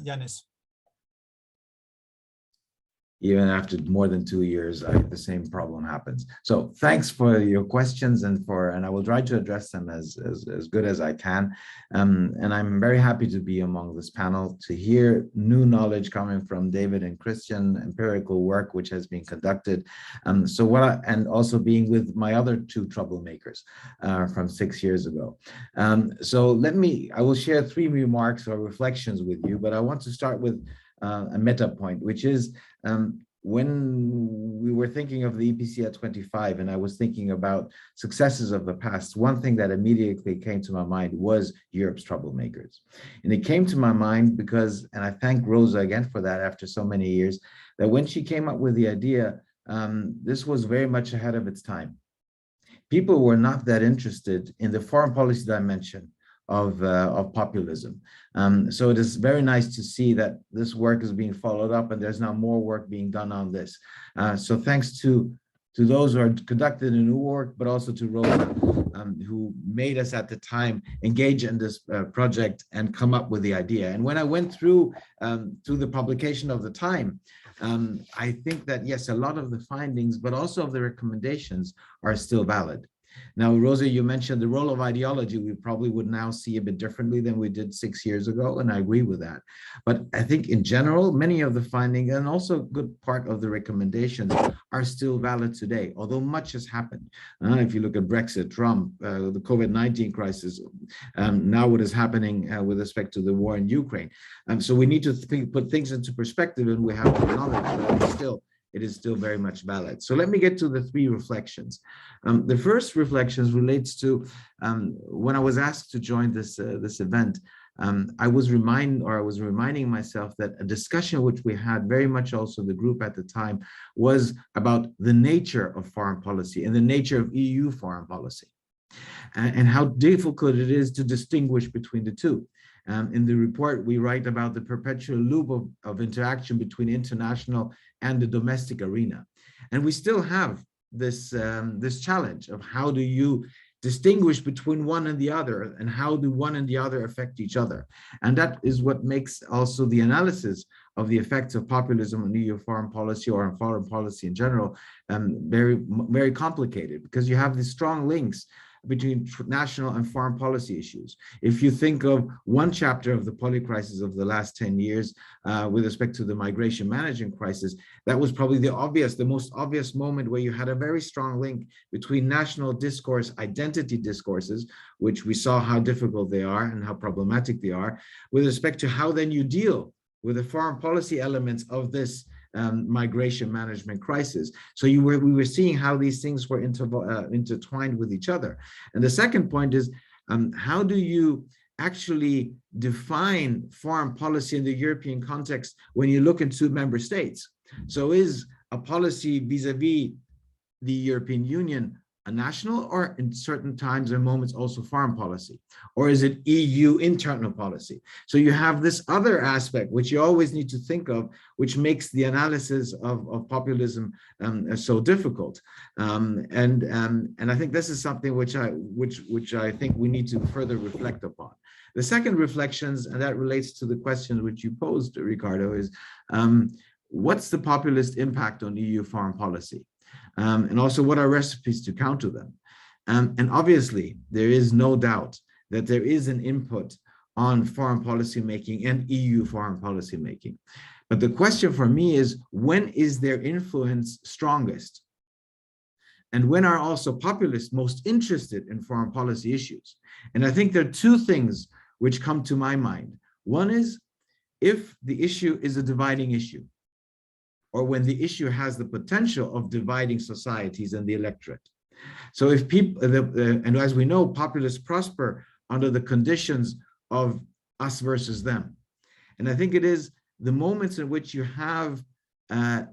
Janis. Even after more than 2 years, the same problem happens. So thanks for your questions, and I will try to address them as good as I can. And I'm very happy to be among this panel, to hear new knowledge coming from David and Christian, empirical work which has been conducted. And also being with my other two troublemakers from 6 years ago. I will share 3 remarks or reflections with you, but I want to start with a meta point, which is when we were thinking of the EPC at 25, and I was thinking about successes of the past, one thing that immediately came to my mind was Europe's troublemakers. And it came to my mind because, and I thank Rosa again for that after so many years, that when she came up with the idea, this was very much ahead of its time. People were not that interested in the foreign policy dimension of populism. So it is very nice to see that this work is being followed up, and there's now more work being done on this. So thanks to those who are conducted in new work, but also to Rosa, who made us at the time engage in this project and come up with the idea. And when I went through the publication of the time, I think that yes, a lot of the findings, but also of the recommendations are still valid. Now, Rosa, you mentioned the role of ideology. We probably would now see a bit differently than we did 6 years ago, and I agree with that. But I think in general, many of the findings and also a good part of the recommendations are still valid today, although much has happened. If you look at Brexit, Trump, the COVID-19 crisis, now what is happening with respect to the war in Ukraine. So we need to put things into perspective, and we have the knowledge, but it is still very much valid. So let me get to the 3 reflections. The first reflections relates to when I was asked to join this event, I was reminding myself that a discussion which we had very much also the group at the time was about the nature of foreign policy and the nature of EU foreign policy, and how difficult it is to distinguish between the two. In the report, we write about the perpetual loop of interaction between international and the domestic arena. And we still have this challenge of how do you distinguish between one and the other, and how do one and the other affect each other. And that is what makes also the analysis of the effects of populism on EU foreign policy or on foreign policy in general very, very complicated, because you have these strong links between national and foreign policy issues. If you think of one chapter of the poly crisis of the last 10 years with respect to the migration management crisis, that was probably the most obvious moment where you had a very strong link between national discourse, identity discourses, which we saw how difficult they are and how problematic they are, with respect to how then you deal with the foreign policy elements of this migration management crisis. So we were seeing how these things were intertwined with each other. And the second point is, how do you actually define foreign policy in the European context when you look into member states? So is a policy vis-a-vis the European Union a national, or in certain times and moments also foreign policy? Or is it EU internal policy? So you have this other aspect, which you always need to think of, which makes the analysis of populism so difficult. And I think this is something which I think we need to further reflect upon. The second reflections, and that relates to the questions which you posed, Ricardo, is what's the populist impact on EU foreign policy? And also, what are recipes to counter them? And obviously, there is no doubt that there is an input on foreign policy making and EU foreign policy making. But the question for me is, when is their influence strongest? And when are also populists most interested in foreign policy issues? And I think there are two things which come to my mind. One is if the issue is a dividing issue, or when the issue has the potential of dividing societies and the electorate. So if people, and as we know, populists prosper under the conditions of us versus them. And I think it is the moments in which you have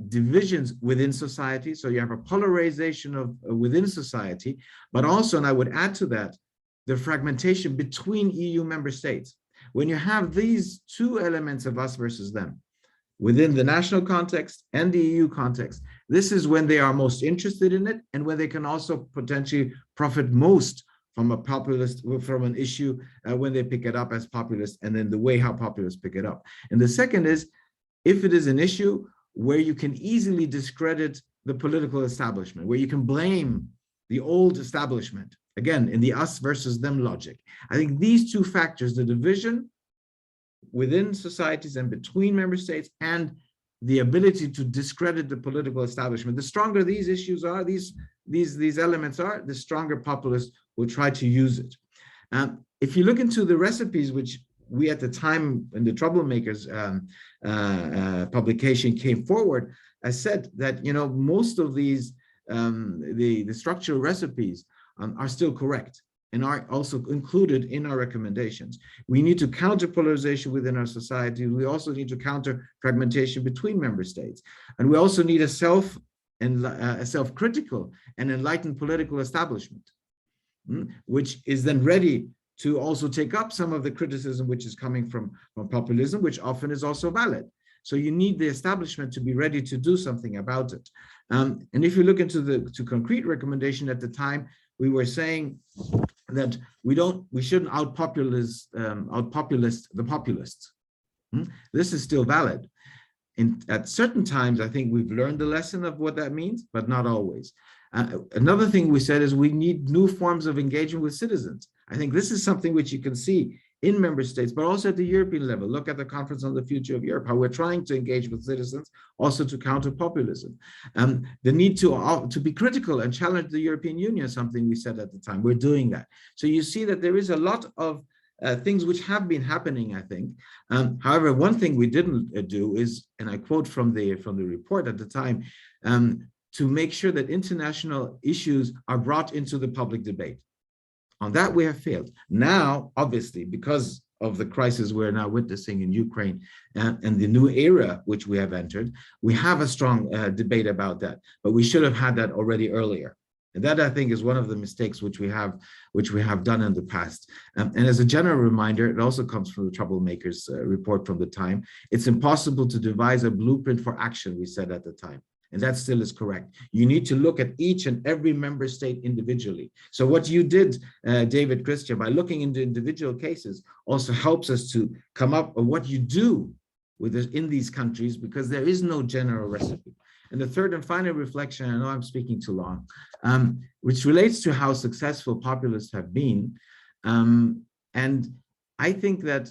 divisions within society, so you have a polarization of within society, but also, and I would add to that, the fragmentation between EU member states. When you have these two elements of us versus them, within the national context and the EU context, this is when they are most interested in it, and when they can also potentially profit most from a populist, from an issue when they pick it up as populist, and then the way how populists pick it up. And the second is, if it is an issue where you can easily discredit the political establishment, where you can blame the old establishment, again, in the us versus them logic. I think these two factors, the division within societies and between member states, and the ability to discredit the political establishment. The stronger these issues are, these elements are, the stronger populists will try to use it. If you look into the recipes, which we at the time in the troublemakers publication came forward, I said that most of these the structural recipes are still correct and are also included in our recommendations. We need to counter polarization within our society. We also need to counter fragmentation between member states. And we also need a self-critical and enlightened political establishment, which is then ready to also take up some of the criticism which is coming from populism, which often is also valid. So you need the establishment to be ready to do something about it. And if you look into the concrete recommendation at the time, we were saying that we shouldn't outpopulist the populists. This is still valid. At certain times, I think we've learned the lesson of what that means, but not always. Another thing we said is we need new forms of engagement with citizens. I think this is something which you can see in member states, but also at the European level. Look at the Conference on the Future of Europe, how we're trying to engage with citizens, also to counter populism. The need to be critical and challenge the European Union is something we said at the time. We're doing that. So you see that there is a lot of things which have been happening, I think. However, one thing we didn't do is, and I quote from the report at the time, to make sure that international issues are brought into the public debate. On that, we have failed. Now, obviously, because of the crisis we're now witnessing in Ukraine and the new era which we have entered, we have a strong debate about that. But we should have had that already earlier. And that, I think, is one of the mistakes which we have done in the past. And as a general reminder, it also comes from the troublemakers report from the time. It's impossible to devise a blueprint for action, we said at the time. And that still is correct. You need to look at each and every member state individually. So what you did, David, Christian, by looking into individual cases also helps us to come up with what you do in these countries, because there is no general recipe. And the third and final reflection, I know I'm speaking too long, which relates to how successful populists have been. And I think that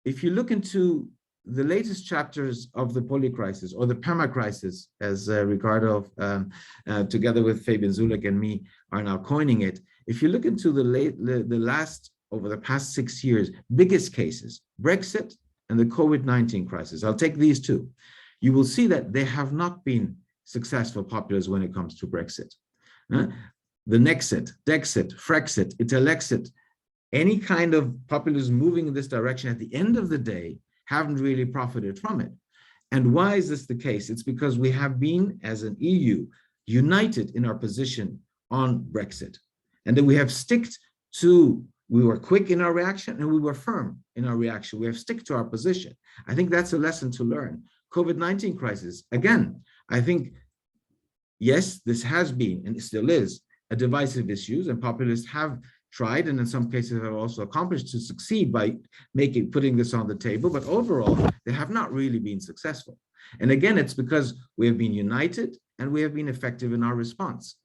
if you look into the latest chapters of the polycrisis, or the permacrisis, as Ricardo, together with Fabian Zulik and me, are now coining it. If you look into over the past 6 years, biggest cases, Brexit and the COVID-19 crisis, I'll take these two. You will see that they have not been successful populists when it comes to Brexit. The Nexit, Dexit, Frexit, Italexit, any kind of populism moving in this direction, at the end of the day, haven't really profited from it. And why is this the case? It's because we have been, as an EU, united in our position on Brexit, and that we have sticked to, we were quick in our reaction and we were firm in our reaction. We have stick to our position. I think that's a lesson to learn. COVID-19 crisis, again, I think, yes, this has been and it still is a divisive issue, and populists have tried and in some cases have also accomplished to succeed by putting this on the table, but overall, they have not really been successful. And again, it's because we have been united and we have been effective in our response.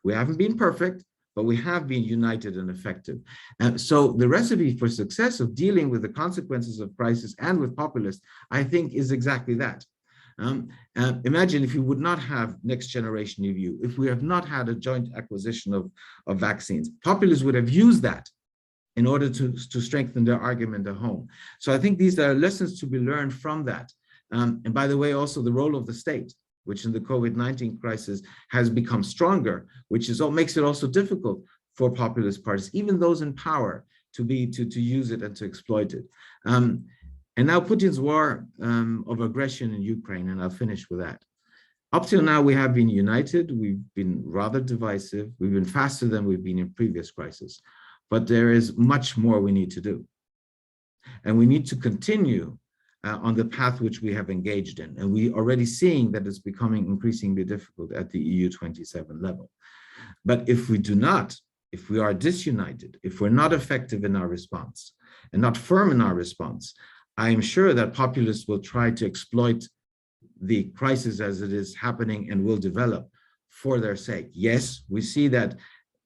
We haven't been perfect, but we have been united and effective. And so the recipe for success of dealing with the consequences of crisis and with populists, I think, is exactly that. Imagine if you would not have next generation review, if we have not had a joint acquisition of vaccines, populists would have used that in order to strengthen their argument at home. So I think these are lessons to be learned from that. And by the way, also the role of the state, which in the COVID-19 crisis has become stronger, which is makes it also difficult for populist parties, even those in power, to use it and to exploit it. And now Putin's war of aggression in Ukraine, and I'll finish with that. Up till now, we have been united. We've been rather divisive. We've been faster than we've been in previous crises, but there is much more we need to do. And we need to continue on the path which we have engaged in. And we are already seeing that it's becoming increasingly difficult at the EU 27 level. But if we do not, if we are disunited, if we're not effective in our response and not firm in our response, I am sure that populists will try to exploit the crisis as it is happening and will develop for their sake. Yes, we see that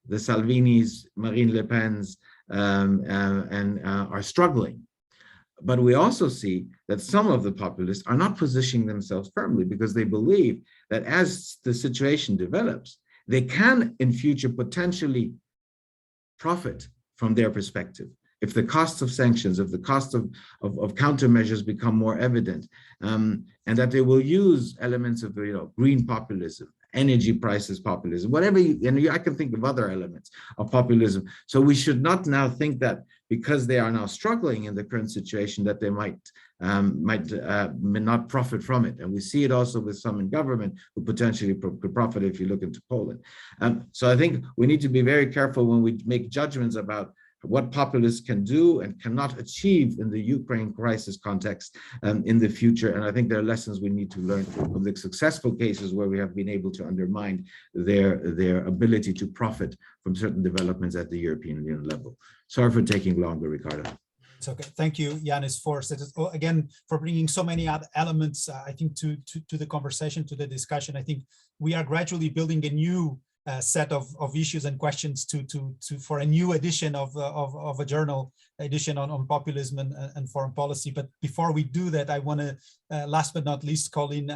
the Salvinis, Marine Le Pen's, are struggling. But we also see that some of the populists are not positioning themselves firmly because they believe that as the situation develops, they can in future potentially profit from their perspective. If the costs of sanctions, if the cost of countermeasures become more evident, and that they will use elements of green populism, energy prices populism, whatever I can think of other elements of populism. So we should not now think that because they are now struggling in the current situation that they might not profit from it. And we see it also with some in government who potentially could profit if you look into Poland. So I think we need to be very careful when we make judgments about what populists can do and cannot achieve in the Ukraine crisis context in the future. And I think there are lessons we need to learn from the successful cases where we have been able to undermine their ability to profit from certain developments at the European Union level. Sorry for taking longer, Ricardo. It's okay. Thank you, Janis, for bringing so many other elements, I think, to the conversation, to the discussion. I think we are gradually building a new set of issues and questions for a new edition of a journal edition on populism and foreign policy. But before we do that, I want to last but not least call in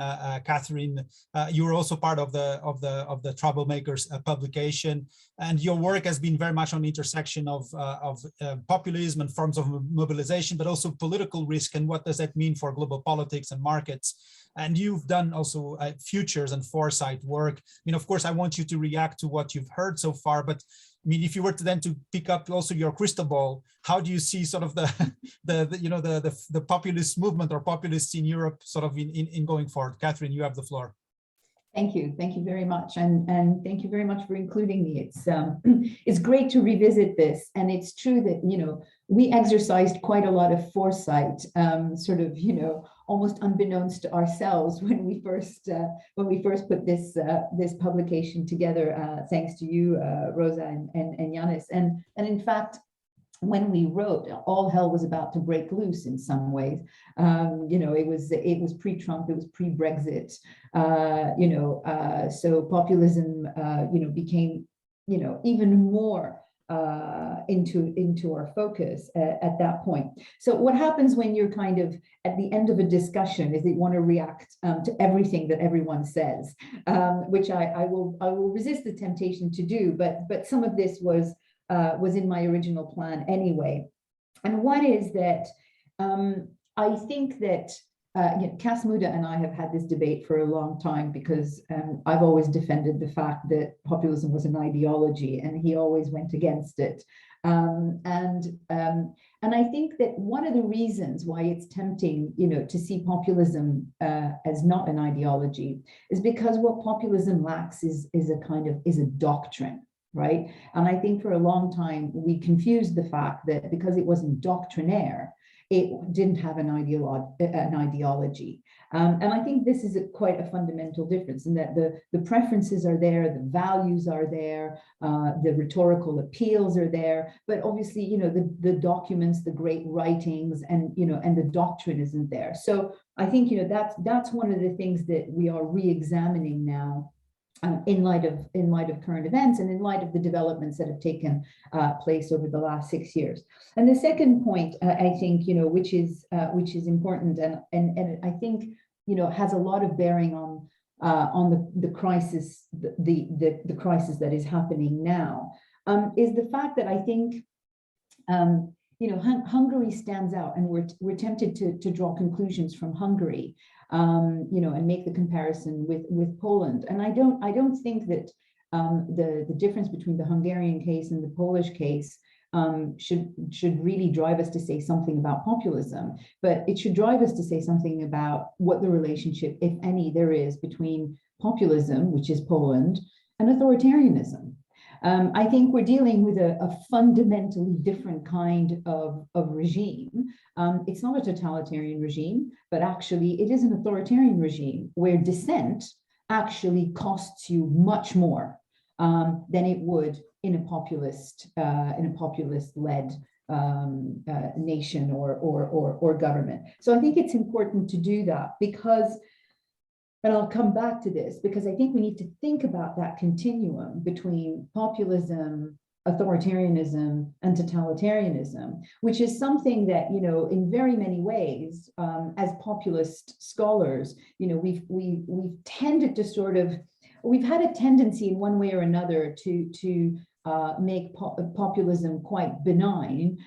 Catherine. You were also part of the Troublemakers publication, and your work has been very much on the intersection of populism and forms of mobilization, but also political risk and what does that mean for global politics and markets. And you've done also futures and foresight work. I mean, of course, I want you to react to what you've heard so far, but I mean, if you were to then to pick up also your crystal ball, how do you see sort of the populist movement or populists in Europe sort of in going forward? Catherine, you have the floor. Thank you very much, and thank you very much for including me. It's great to revisit this, and it's true that we exercised quite a lot of foresight, sort of almost unbeknownst to ourselves when we first put this publication together. Thanks to you, Rosa and Janis, and in fact, when we wrote, all hell was about to break loose in some ways. It was pre-Trump, it was pre-Brexit. So populism, became, even more into our focus at that point. So what happens when you're kind of at the end of a discussion is that you want to react to everything that everyone says, which I will resist the temptation to do, but some of this was in my original plan anyway. And one is that I think that Cas Muda and I have had this debate for a long time because I've always defended the fact that populism was an ideology and he always went against it. And I think that one of the reasons why it's tempting, to see populism as not an ideology is because what populism lacks is a doctrine. right? And I think for a long time, we confused the fact that because it wasn't doctrinaire, it didn't have an ideology. And I think this is quite a fundamental difference in that the preferences are there, the values are there, the rhetorical appeals are there, but obviously, you know, the documents, the great writings, and, you know, and the doctrine isn't there. So I think, you know, that's one of the things that we are re-examining now. In light of current events and in light of the developments that have taken place over the last 6 years. And the second point, I think, you know, which is important and I think, you know, has a lot of bearing on the crisis, the crisis that is happening now, is the fact that I think, you know, Hungary stands out, and we're tempted to draw conclusions from Hungary, you know, and make the comparison with Poland. And I don't think that the difference between the Hungarian case and the Polish case should really drive us to say something about populism, but it should drive us to say something about what the relationship, if any, there is between populism, which is Poland, and authoritarianism. I think we're dealing with a fundamentally different kind of regime. It's not a totalitarian regime, but actually it is an authoritarian regime where dissent actually costs you much more than it would in a populist-led nation or government. So I think it's important to do that because. And I'll come back to this because I think we need to think about that continuum between populism, authoritarianism, and totalitarianism, which is something that, you know, in very many ways, as populist scholars, you know, we've tended to we've had a tendency in one way or another to make populism quite benign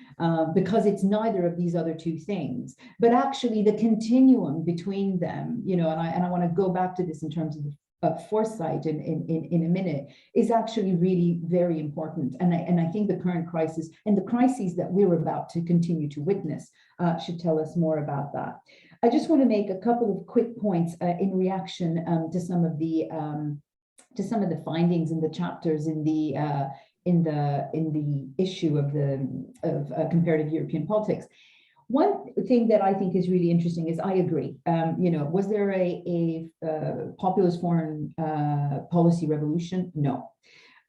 because it's neither of these other two things. But actually the continuum between them, you know, and I want to go back to this in terms of foresight in a minute, is actually really very important. And I think the current crisis and the crises that we're about to continue to witness should tell us more about that. I just want to make a couple of quick points in reaction to some of the findings in the chapters in the issue of comparative European politics. One thing that I think is really interesting is I agree. You know, was there a populist foreign policy revolution? No.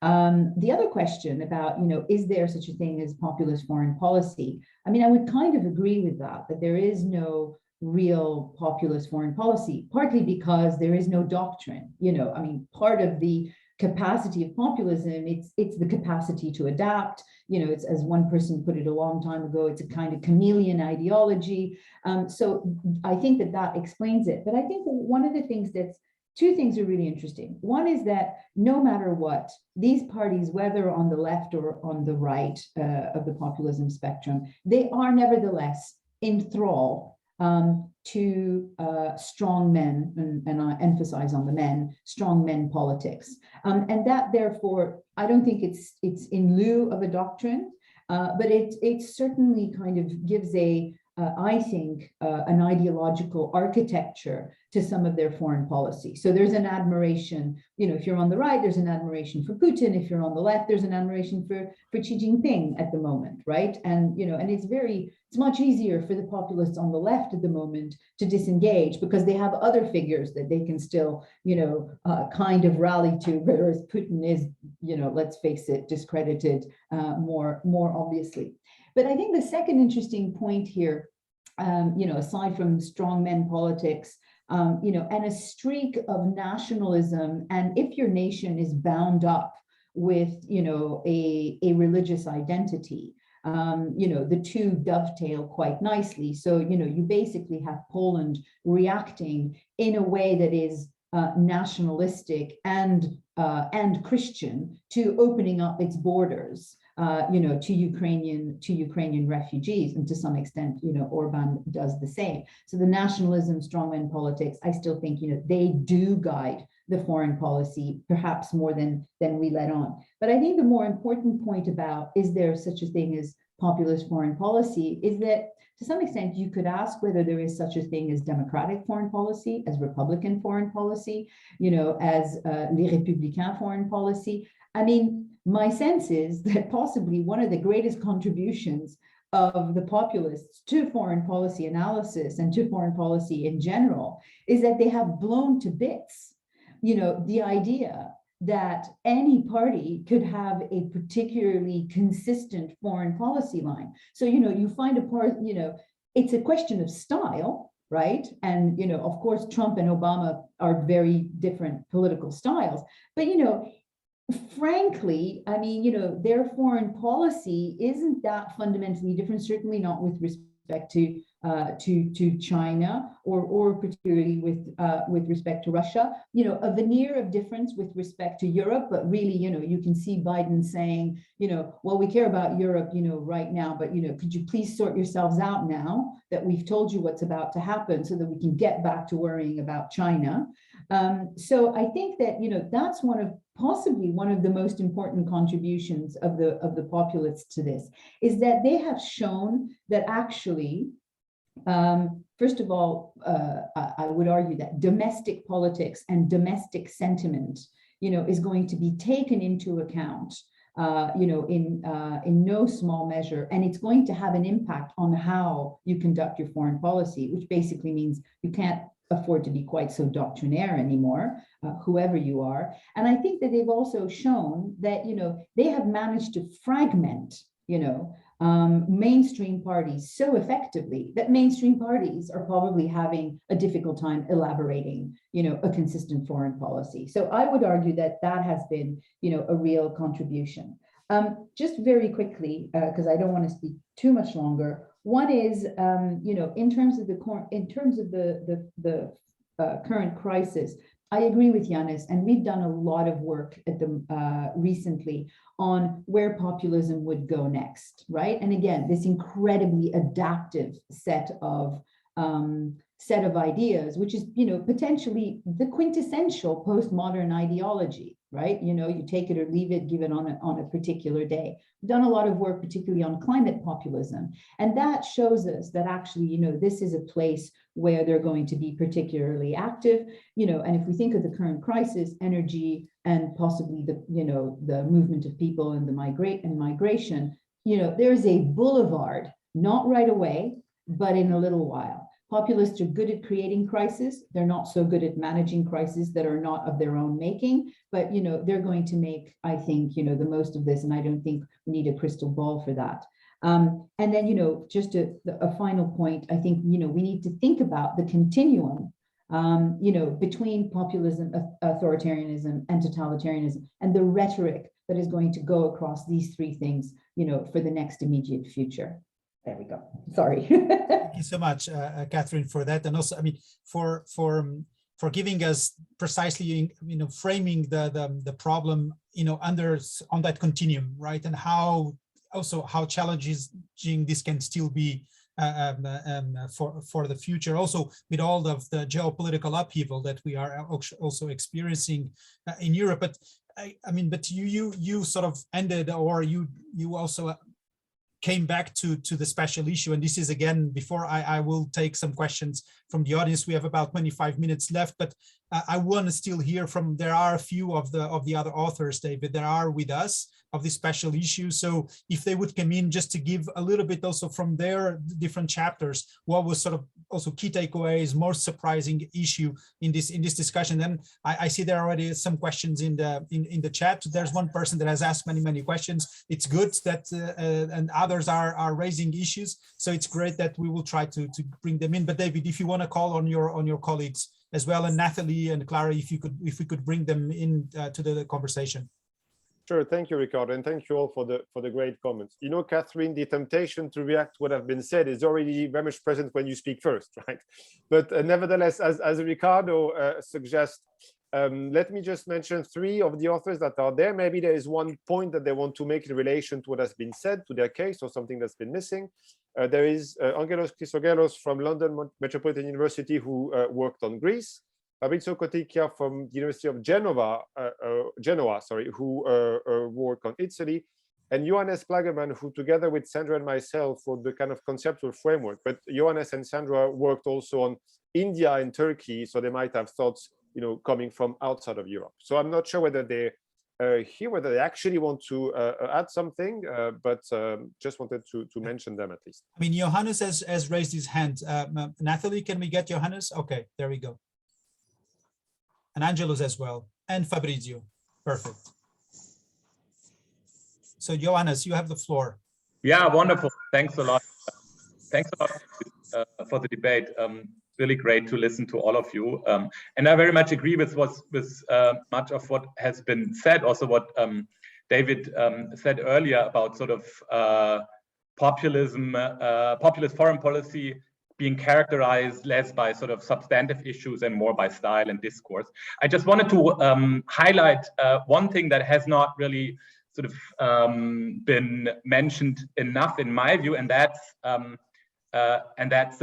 The other question about, you know, is there such a thing as populist foreign policy? I mean, I would kind of agree with that there is no real populist foreign policy, partly because there is no doctrine. You know, I mean, part of the capacity of populism, it's the capacity to adapt. You know, it's, as one person put it a long time ago, it's a kind of chameleon ideology. So I think that explains it. But I think one of the things two things are really interesting. One is that no matter what, these parties, whether on the left or on the right of the populism spectrum, they are nevertheless in thrall to strong men, and I emphasize on the men, strong men politics. And that, therefore, I don't think it's in lieu of a doctrine, but it certainly kind of gives I think, an ideological architecture to some of their foreign policy. So there's an admiration, you know, if you're on the right, there's an admiration for Putin. If you're on the left, there's an admiration for Xi Jinping at the moment, right? And, you know, and it's much easier for the populists on the left at the moment to disengage because they have other figures that they can still, you know, kind of rally to, whereas Putin is, you know, let's face it, discredited more obviously. But I think the second interesting point here, you know, aside from strong men politics, you know, and a streak of nationalism, and if your nation is bound up with, you know, a religious identity, you know, the two dovetail quite nicely. So, you know, you basically have Poland reacting in a way that is nationalistic and Christian to opening up its borders. You know, to Ukrainian refugees, and to some extent, you know, Orban does the same. So the nationalism, strongman politics, I still think, you know, they do guide the foreign policy, perhaps more than we let on. But I think the more important point about, is there such a thing as populist foreign policy, is that to some extent you could ask whether there is such a thing as democratic foreign policy, as Republican foreign policy, you know, as les républicains foreign policy. I mean, my sense is that possibly one of the greatest contributions of the populists to foreign policy analysis and to foreign policy in general is that they have blown to bits, the idea that any party could have a particularly consistent foreign policy line. So, you find a part, it's a question of style, right? And, of course, Trump and Obama are very different political styles, but, frankly, I mean, their foreign policy isn't that fundamentally different, certainly not with respect to China or particularly with respect to Russia. A veneer of difference with respect to Europe, but really, you can see Biden saying, well, we care about Europe, right now, but could you please sort yourselves out now that we've told you what's about to happen so that we can get back to worrying about China. So I think that that's possibly one of the most important contributions of the populists to this, is that they have shown that actually, first of all, I would argue that domestic politics and domestic sentiment, is going to be taken into account, in no small measure, and it's going to have an impact on how you conduct your foreign policy, which basically means you can't afford to be quite so doctrinaire anymore, whoever you are. And I think that they've also shown that, they have managed to fragment, mainstream parties so effectively that mainstream parties are probably having a difficult time elaborating, a consistent foreign policy. So I would argue that that has been, a real contribution. Just very quickly, because I don't want to speak too much longer. One is, in terms of the current crisis, I agree with Janis, and we've done a lot of work at the recently on where populism would go next, right? And again, this incredibly adaptive set of ideas, which is, potentially the quintessential postmodern ideology, right? You take it or leave it, given on a particular day. We've done a lot of work, particularly on climate populism. And that shows us that actually, this is a place where they're going to be particularly active, and if we think of the current crisis, energy, and possibly the movement of people and the migration, there's a boulevard, not right away, but in a little while. Populists are good at creating crises. They're not so good at managing crises that are not of their own making, but they're going to make, I think, the most of this, and I don't think we need a crystal ball for that. And then, just a final point, I think, we need to think about the continuum, between populism, authoritarianism, and totalitarianism, and the rhetoric that is going to go across these three things, for the next immediate future. There we go. Sorry. Thank you so much, Catherine, for that, and also, I mean, for giving us precisely, framing the problem, on that continuum, right, and how challenging this can still be for the future, also with all of the geopolitical upheaval that we are also experiencing in Europe. But but you sort of ended, or you also came back to the special issue, and this is, again, before I will take some questions from the audience. We have about 25 minutes left, but I want to still hear from, there are a few of the other authors, David, that are with us of this special issue. So if they would come in just to give a little bit also from their different chapters, what was sort of also key takeaways, most surprising issue in this discussion. Then I see there are already some questions in the chat. There's one person that has asked many questions. It's good that and others are raising issues. So it's great that we will try to bring them in. But David, if you want to call on your colleagues as well, and Nathalie and Clara, if we could bring them in to the conversation. Sure, thank you, Ricardo, and thank you all for the great comments. Catherine, the temptation to react to what have been said is already very much present when you speak first, right? But nevertheless, as Ricardo suggests, let me just mention three of the authors that are there. Maybe there is one point that they want to make in relation to what has been said, to their case, or something that's been missing. There is Angelos Chrysogelos from London Metropolitan University, who worked on Greece. Fabrizio Coticchia from the University of Genoa, who worked on Italy, and Johannes Plagerman, who together with Sandra and myself wrote the kind of conceptual framework. But Johannes and Sandra worked also on India and Turkey, so they might have thoughts, coming from outside of Europe. So I'm not sure whether they hear whether they actually want to add something, but just wanted to mention them at least. I mean, Johannes has raised his hand. Nathalie, can we get Johannes? Okay, there we go. And Angelos as well, and Fabrizio. Perfect. So Johannes, you have the floor. Yeah, wonderful. Thanks a lot. Thanks a lot for the debate. Really great to listen to all of you. And I very much agree with much of what has been said, also what David said earlier about sort of populism, populist foreign policy being characterized less by sort of substantive issues and more by style and discourse. I just wanted to highlight one thing that has not really sort of been mentioned enough in my view, and that's the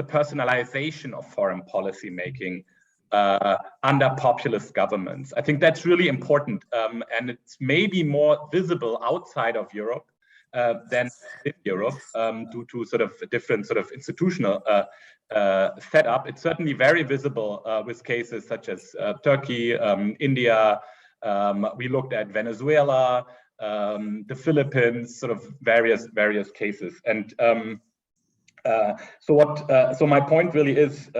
personalization of foreign policy making under populist governments. I think that's really important, and it's maybe more visible outside of Europe than in Europe due to sort of a different sort of institutional setup. It's certainly very visible with cases such as Turkey, India. We looked at Venezuela, the Philippines, sort of various cases. And so my point really is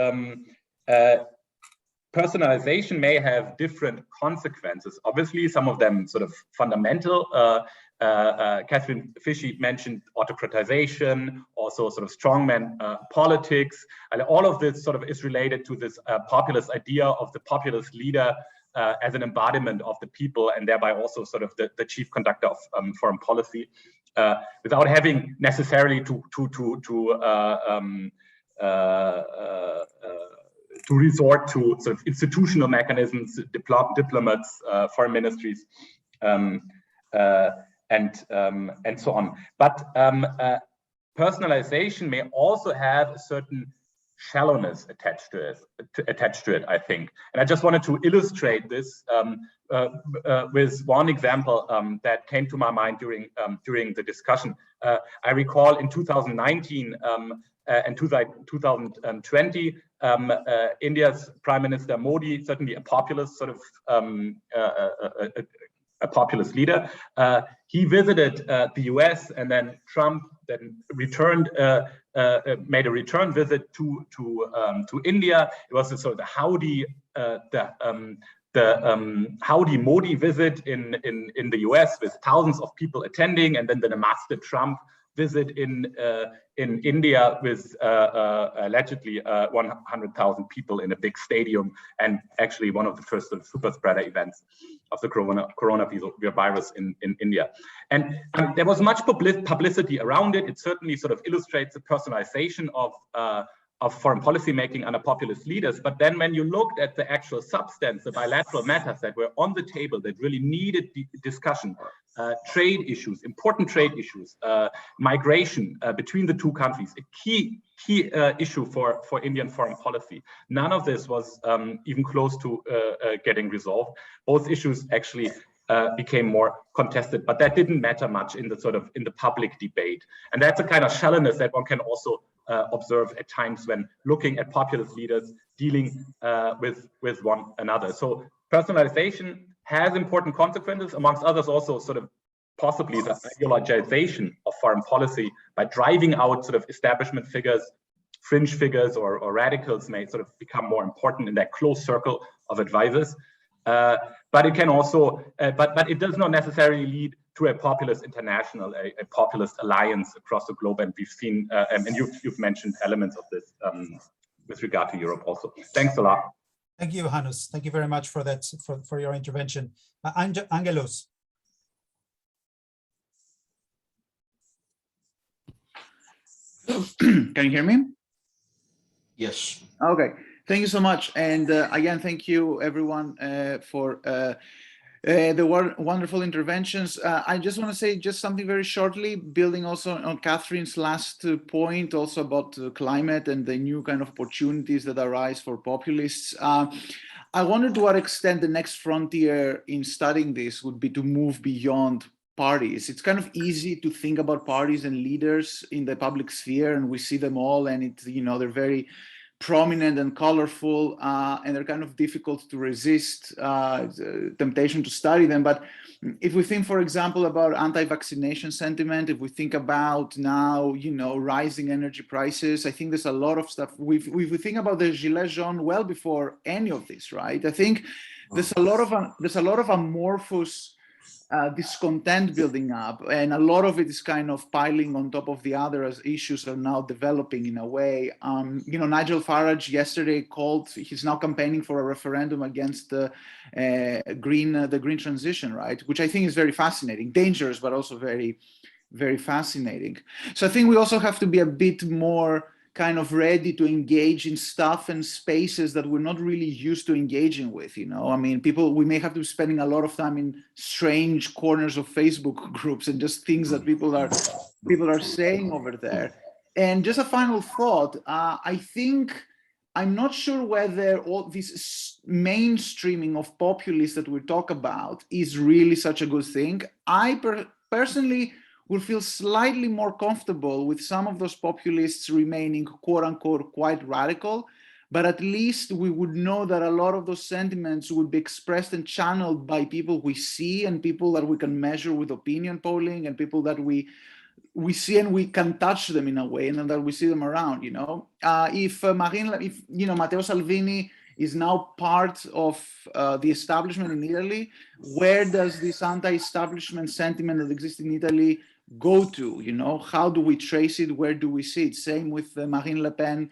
personalization may have different consequences. Obviously, some of them sort of fundamental. Catherine Fieschi mentioned autocratization, also sort of strongman politics. And all of this sort of is related to this populist idea of the populist leader as an embodiment of the people, and thereby also sort of the chief conductor of foreign policy, without having necessarily to resort to sort of institutional mechanisms, diplomats, foreign ministries, and so on. But personalization may also have a certain shallowness attached to it, I think. And I just wanted to illustrate this with one example that came to my mind during the discussion. I recall in 2019 and 2020, India's Prime Minister Modi, certainly a populist sort of a populist leader, he visited the US, and then Trump then returned, made a return visit to India. It was a sort of the howdy Modi visit in the US with thousands of people attending, and then the Namaste Trump visit in India with allegedly 100,000 people in a big stadium, and actually one of the first sort of super spreader events of the coronavirus in India. And there was much publicity around it. It certainly sort of illustrates the personalization of foreign policy making under populist leaders. But then when you looked at the actual substance, the bilateral matters that were on the table that really needed discussion, trade issues, important trade issues, migration between the two countries, a key issue for Indian foreign policy. None of this was even close to getting resolved. Both issues actually became more contested, but that didn't matter much in the public debate. And that's a kind of shallowness that one can also observe at times when looking at populist leaders dealing with one another. So personalization has important consequences, amongst others also sort of possibly the ideologization of foreign policy by driving out sort of establishment figures, fringe figures, or radicals may sort of become more important in that close circle of advisors. But it can also, but it does not necessarily lead to a populist international, a populist alliance across the globe. And we've seen, and you've mentioned elements of this with regard to Europe also. Thanks a lot. Thank you, Hannes. Thank you very much for that, for your intervention. Angelos. Can you hear me? Yes. Okay. Thank you so much. And again, thank you everyone for the wonderful interventions. I just want to say just something very shortly, building also on Catherine's last point, also about climate and the new kind of opportunities that arise for populists. I wonder to what extent the next frontier in studying this would be to move beyond parties. It's kind of easy to think about parties and leaders in the public sphere, and we see them all, and it's, you know, they're very prominent and colorful, and they're kind of difficult to resist temptation to study them. But if we think, for example, about anti-vaccination sentiment, if we think about now, rising energy prices, I think there's a lot of stuff. We think about the Gilets jaunes well before any of this, right? I think there's a lot of amorphous discontent building up, and a lot of it is kind of piling on top of the other as issues are now developing in a way. Nigel Farage yesterday he's now campaigning for a referendum against the green transition, right? Which I think is very fascinating, dangerous, but also very, very fascinating. So I think we also have to be a bit more kind of ready to engage in stuff and spaces that we're not really used to engaging with, I mean, we may have to be spending a lot of time in strange corners of Facebook groups and just things that people are saying over there. And just a final thought, I think, I'm not sure whether all this mainstreaming of populists that we talk about is really such a good thing. I personally will feel slightly more comfortable with some of those populists remaining quote unquote quite radical, but at least we would know that a lot of those sentiments would be expressed and channeled by people we see and people that we can measure with opinion polling and people that we see and we can touch them in a way and that we see them around, If Matteo Salvini is now part of the establishment in Italy, where does this anti-establishment sentiment that exists in Italy go to? How do we trace it? Where do we see it? Same with Marine Le Pen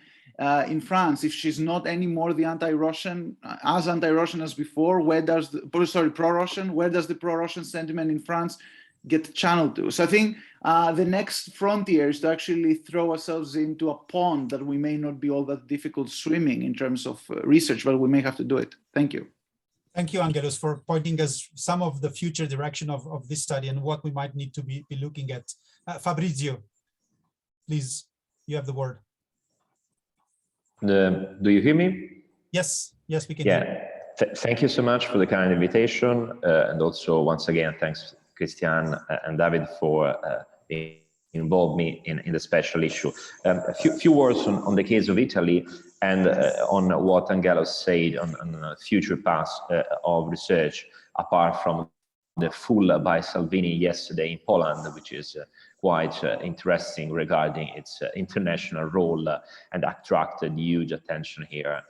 in France. If she's not anymore the anti-Russian as before, where does the pro-Russian? Where does the pro-Russian sentiment in France get channeled to? So I think the next frontier is to actually throw ourselves into a pond that we may not be all that difficult swimming in terms of research, but we may have to do it. Thank you. Thank you, Angelos, for pointing us some of the future direction of this study and what we might need to be looking at. Fabrizio, please, you have the word. Do you hear me? Yes, we can hear you. Thank you so much for the kind invitation. And also, once again, thanks, Christian and David, for being involved me in the special issue. A few words on the case of Italy and on what Angelos said on future paths of research, apart from the full by Salvini yesterday in Poland, which is quite interesting regarding its international role and attracted huge attention here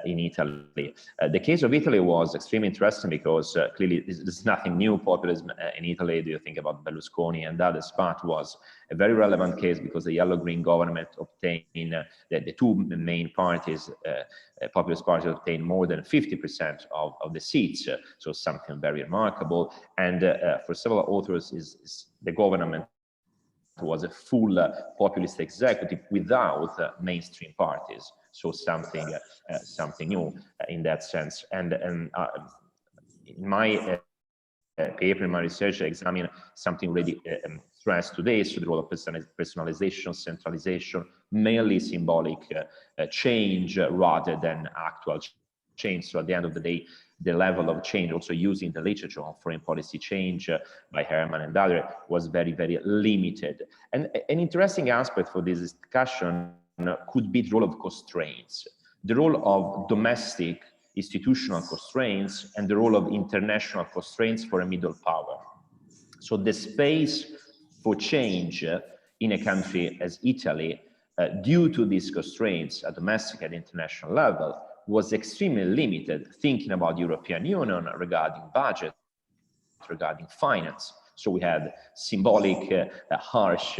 in Italy. The case of Italy was extremely interesting because clearly there's nothing new. Populism in Italy, do you think about Berlusconi and others, but was a very relevant case because the yellow-green government obtained, the two main parties, populist parties obtained more than 50% of the seats, so something very remarkable. And for several authors, is the government was a full populist executive without mainstream parties. So something new in that sense. And in my paper, in my research, I examine something really stressed today, so the role of personalization, centralization, mainly symbolic change rather than actual change. So at the end of the day, the level of change, also using the literature on foreign policy change by Herman and others, was very, very limited. And an interesting aspect for this discussion could be the role of constraints, the role of domestic institutional constraints, and the role of international constraints for a middle power. So the space for change in a country as Italy, due to these constraints at domestic and international level, was extremely limited, thinking about the European Union regarding budget, regarding finance. So we had symbolic, harsh,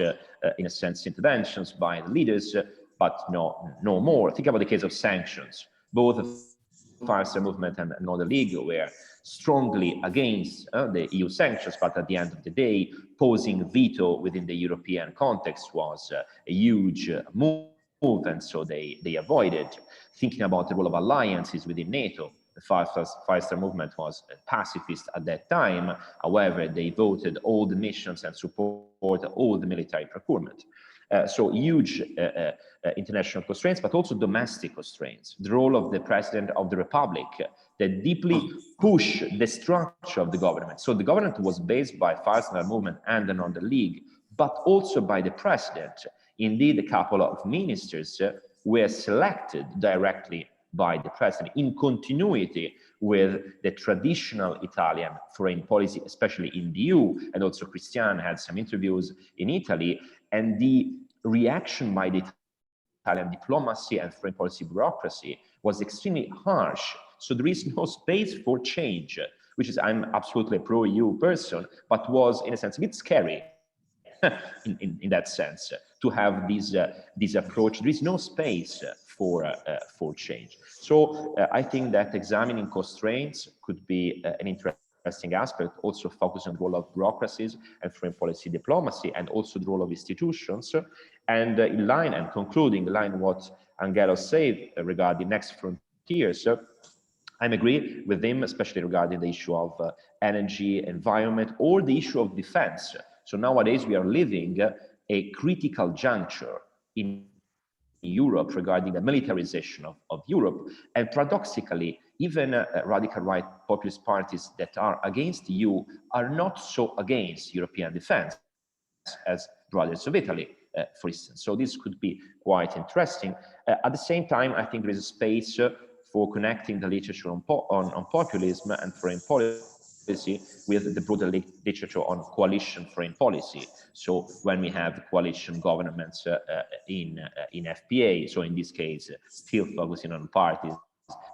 in a sense, interventions by the leaders, but no more. Think about the case of sanctions. Both the Fieschi movement and Northern League were strongly against the EU sanctions, but at the end of the day, posing veto within the European context was a huge move, and so they avoided. Thinking about the role of alliances within NATO, the Fieschi movement was pacifist at that time. However, they voted all the missions and support all the military procurement. So huge international constraints, but also domestic constraints. The role of the President of the Republic that deeply pushed the structure of the government. So the government was based by Fieschi movement and on the League, but also by the President. Indeed, a couple of ministers were selected directly by the president in continuity with the traditional Italian foreign policy, especially in the EU, and also Christian had some interviews in Italy, and the reaction by the Italian diplomacy and foreign policy bureaucracy was extremely harsh. So there is no space for change, which is, I'm absolutely a pro-EU person, but was in a sense a bit scary in that sense, to have this approach. There is no space for change. So I think that examining constraints could be an interesting aspect, also focus on the role of bureaucracies and foreign policy diplomacy, and also the role of institutions. And in line, and concluding in line what Angelo said regarding next frontiers, I agree with him, especially regarding the issue of energy, environment, or the issue of defense. So nowadays we are living a critical juncture in Europe regarding the militarization of Europe. And paradoxically, even radical right populist parties that are against the EU are not so against European defense as brothers of Italy, for instance. So this could be quite interesting. At the same time, I think there is a space for connecting the literature on populism and foreign policy with the broader literature on coalition foreign policy. So when we have coalition governments in FPA, so in this case, still focusing on parties,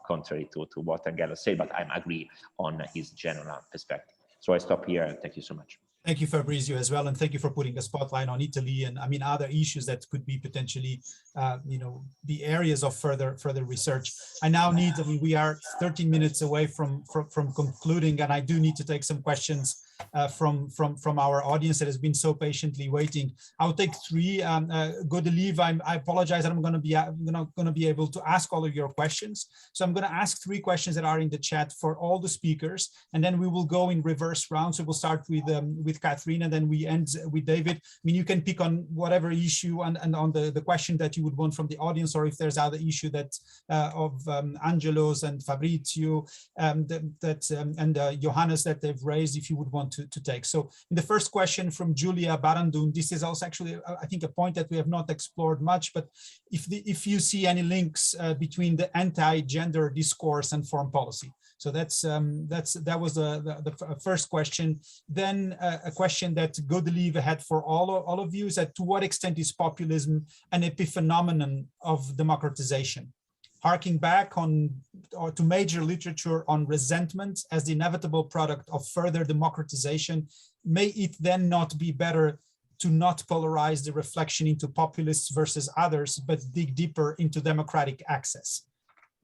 contrary to what Angelo said, but I agree on his general perspective. So I stop here, and thank you so much. Thank you, Fabrizio, as well, and thank you for putting a spotlight on Italy and I mean other issues that could be potentially, the areas of further research. I now need. I mean, we are 13 minutes away from concluding, and I do need to take some questions from our audience that has been so patiently waiting. I'll take three. Godelieve, I apologize that I'm not going to be able to ask all of your questions. So I'm going to ask three questions that are in the chat for all the speakers, and then we will go in reverse round. So we'll start with Catherine, and then we end with David. I mean, you can pick on whatever issue and on the question that you would want from the audience, or if there's other issue that of Angelo's and Fabrizio and Johannes that they've raised, if you would want to take. So in the first question from Julia Barandun, this is also actually, I think, a point that we have not explored much, but if you see any links between the anti-gender discourse and foreign policy. So that was the first question. Then a question that Godelieve had for all of you is that to what extent is populism an epiphenomenon of democratization? Harking back to major literature on resentment as the inevitable product of further democratization, may it then not be better to not polarize the reflection into populists versus others, but dig deeper into democratic access?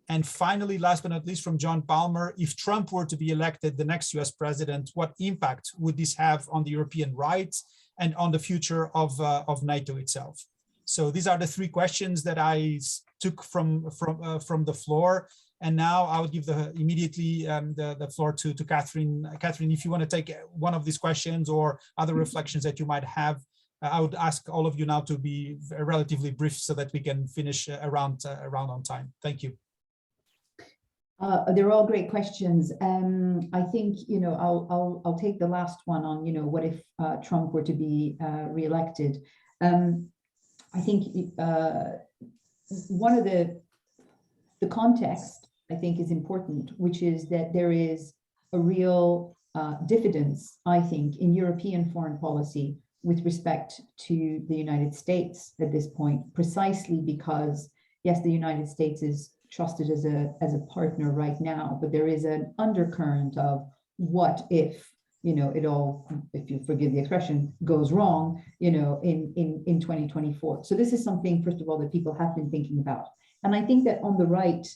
And finally, last but not least, from John Palmer, if Trump were to be elected the next US president, what impact would this have on the European right and on the future of NATO itself? So these are the three questions that I took from the floor. And now I would give immediately the floor to Catherine. Catherine, if you want to take one of these questions or other reflections that you might have, I would ask all of you now to be relatively brief so that we can finish around on time. Thank you. They're all great questions. I think, I'll take the last one on, what if Trump were to be reelected? I think one of the context, I think, is important, which is that there is a real diffidence, I think, in European foreign policy with respect to the United States at this point, precisely because, yes, the United States is trusted as a partner right now, but there is an undercurrent of what if, it all, if you forgive the expression, goes wrong, in 2024. So this is something, first of all, that people have been thinking about. And I think that on the right,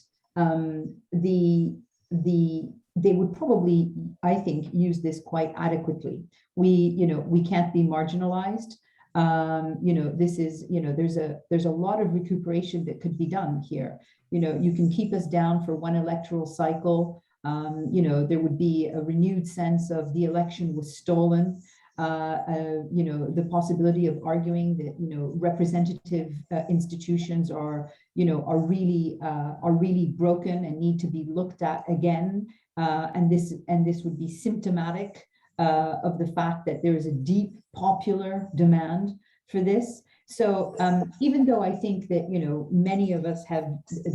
they would probably, I think, use this quite adequately. We can't be marginalized. This is, there's a lot of recuperation that could be done here. You can keep us down for one electoral cycle. There would be a renewed sense of the election was stolen. The possibility of arguing that, representative institutions are really broken and need to be looked at again. And this would be symptomatic of the fact that there is a deep popular demand for this. So even though I think that, you know, many of us have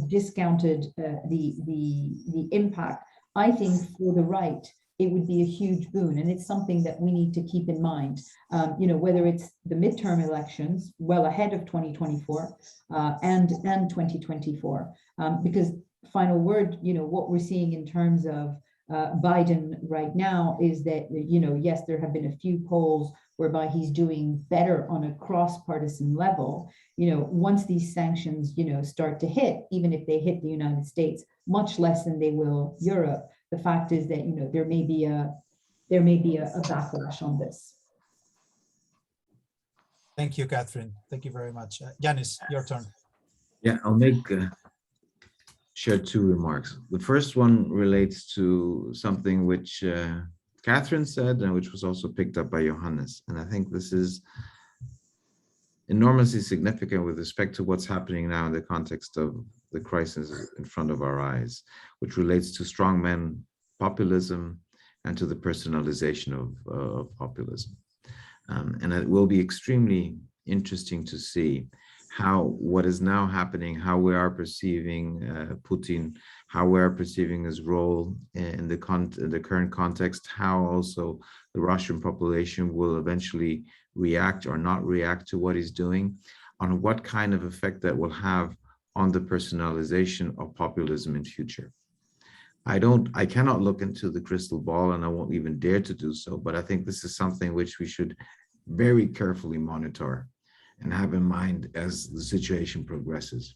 discounted the impact, I think for the right, it would be a huge boon. And it's something that we need to keep in mind, you know, whether it's the midterm elections well ahead of 2024 and 2024, because final word, you know, what we're seeing in terms of Biden right now is that, you know, yes, there have been a few polls whereby he's doing better on a cross-partisan level. You know, once these sanctions, you know, start to hit, even if they hit the United States, much less than they will Europe, the fact is that, you know, there may be a backlash on this. Thank you, Catherine. Thank you very much. Janis, your turn. Yeah, I'll share two remarks. The first one relates to something which Catherine said and which was also picked up by Johannes. And I think this is enormously significant with respect to what's happening now in the context of the crisis in front of our eyes, which relates to strongman populism and to the personalization of populism. And it will be extremely interesting to see how what is now happening, how we are perceiving Putin, how we are perceiving his role in the current context, how also the Russian population will eventually react or not react to what he's doing, on what kind of effect that will have on the personalization of populism in future. I cannot look into the crystal ball, and I won't even dare to do so, but I think this is something which we should very carefully monitor and have in mind as the situation progresses.